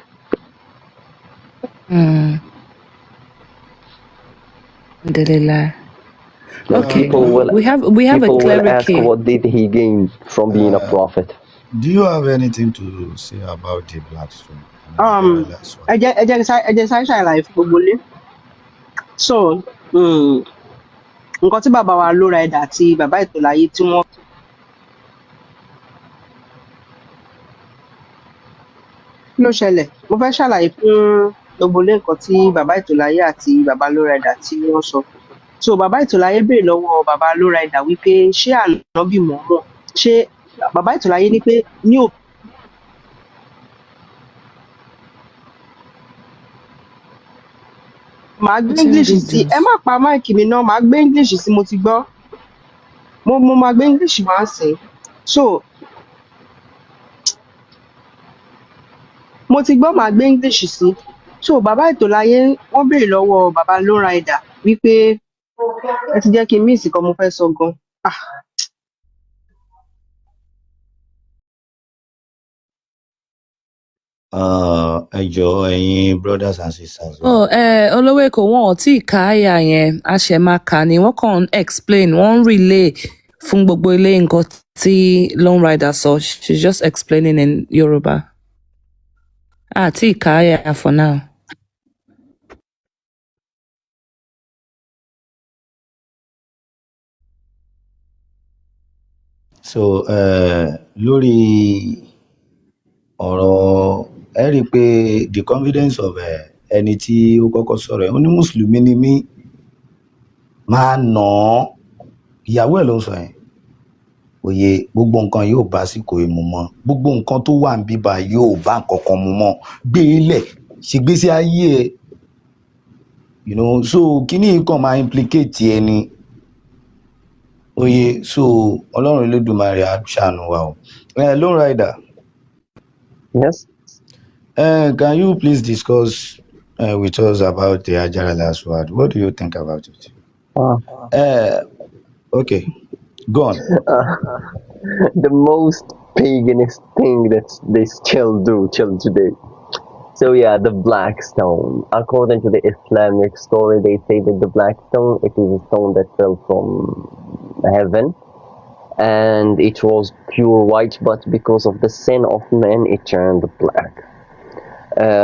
Speaker 10: Alhamdulillah.
Speaker 3: Now
Speaker 10: Okay,
Speaker 3: people
Speaker 10: we have a
Speaker 3: will
Speaker 10: cleric
Speaker 3: ask,
Speaker 10: here.
Speaker 3: what did he gain from being a prophet?
Speaker 9: Do you have anything to say about the black stone?
Speaker 5: ẹ jẹ́ sáré ṣàlàyé fún gbogbo ilé. So nǹkan tí bàbá wa lóra ẹ̀dà àti bàbá ìtòláyé tí wọ́n ló ṣẹlẹ̀, mo fẹ́ ṣàlàyé fún gbogbo ilé nǹkan tí bàbá ìtòláyé àti bàbá lóra ẹ̀dà tí wọ́n sọ. So bàbá ìtòláyé béèrè lọ́wọ́ bàbá lóra ẹ̀dà wípé ṣé ànábì mọ̀ọ́mọ̀, ṣé bàbá ìtòláyé ní pé ní màá gbé English sí, ẹ má pa máìkì mi náà, màá gbé English sí, mo ti gbọ́. mo máa gbé English wá sìn. So mo ti gbọ́ màá gbé English sí. So bàbá Ètòláyé wọ́n béèrè lọ́wọ́ bàbá Lowrider wípé ẹ ti jẹ́ kí n miss nǹkan mo fẹ́ sọ gan. Ah,
Speaker 9: ẹ jọ̀ọ́ ẹ̀yin brothers and sisters wa.
Speaker 10: Oh, Olowo Eko, wọn ò tí ì ka àyà yẹn, a ṣẹ̀ máa kà ni, wọ́n kàn ń explain, wọ́n ń relay fún gbogbo ilé nǹkan tí Lone Rider sọ. She's just explaining in Yoruba. Tí ì ka àyà for now.
Speaker 9: So lórí ọ̀rọ̀ ẹ rí i pé the confidence of ẹni tí ó kọ́kọ́ sọ̀rọ̀ ẹ̀ ó ní mùsùlùmí ni mí máa nà án ìyàwó ẹ̀ ló ń sọ yẹn òye gbogbo nǹkan yóò bá àsìkò ìmú mọ́ gbogbo nǹkan tó wà ń bíbá yóò bá nǹkan kan mu mọ́ gbé e lẹ̀ ṣègbésí ayé ẹ̀ you know so kíní kan máa implicate ẹni oye so ọlọ́run Elédùmarè á ṣàánú wa o Lone Rider.
Speaker 3: Yes.
Speaker 9: Can you please discuss with us about the Hajara last word? What do you think about it? Okay, go on.
Speaker 3: The most paganist thing that they still do till today. So yeah, the black stone. According to the Islamic story, they say that the black stone, it is a stone that fell from heaven, and it was pure white, but because of the sin of man, it turned black.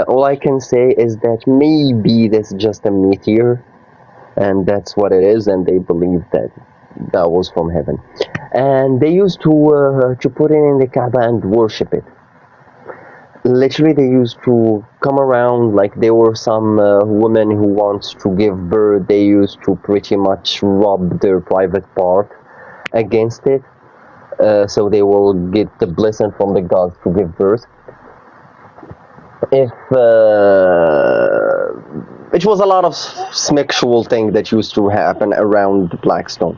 Speaker 3: All I can say is that maybe that's just a meteor, and that's what it is, and they believe that that was from heaven. And they used to put it in the Kaaba and worship it. Literally, they used to come around, like there were some women who wants to give birth, they used to pretty much rub their private part against it, so they will get the blessing from the gods to give birth. If it was a lot of sexual thing that used to happen around the black stone.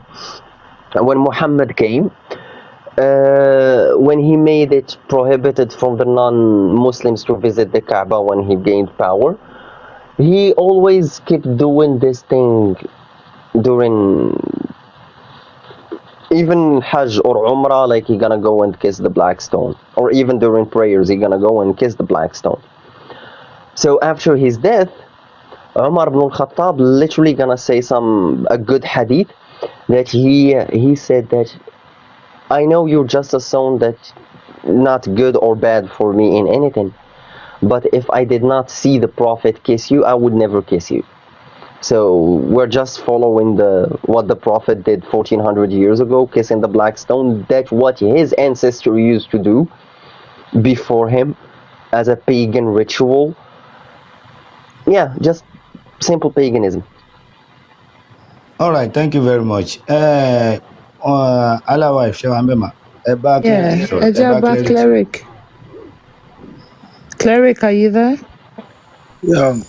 Speaker 3: When Muhammad came, when he made it prohibited from the non-Muslims to visit the Kaaba when he gained power, he always kept doing this thing during even Hajj or Umrah, like he gonna go and kiss the black stone, or even during prayers he gonna go and kiss the black stone. So after his death, Umar ibn al-Khattab literally gonna say a good hadith that he said that I know you're just a stone that's not good or bad for me in anything, but if I did not see the Prophet kiss you, I would never kiss you. So we're just following what the Prophet did 1400 years ago, kissing the black stone. That's what his ancestor used to do before him as a pagan ritual. Yeah, just simple paganism.
Speaker 9: All right, thank you very much. Alawa Ifshawambema.
Speaker 10: Cleric. Cleric, are you there?
Speaker 6: Yeah.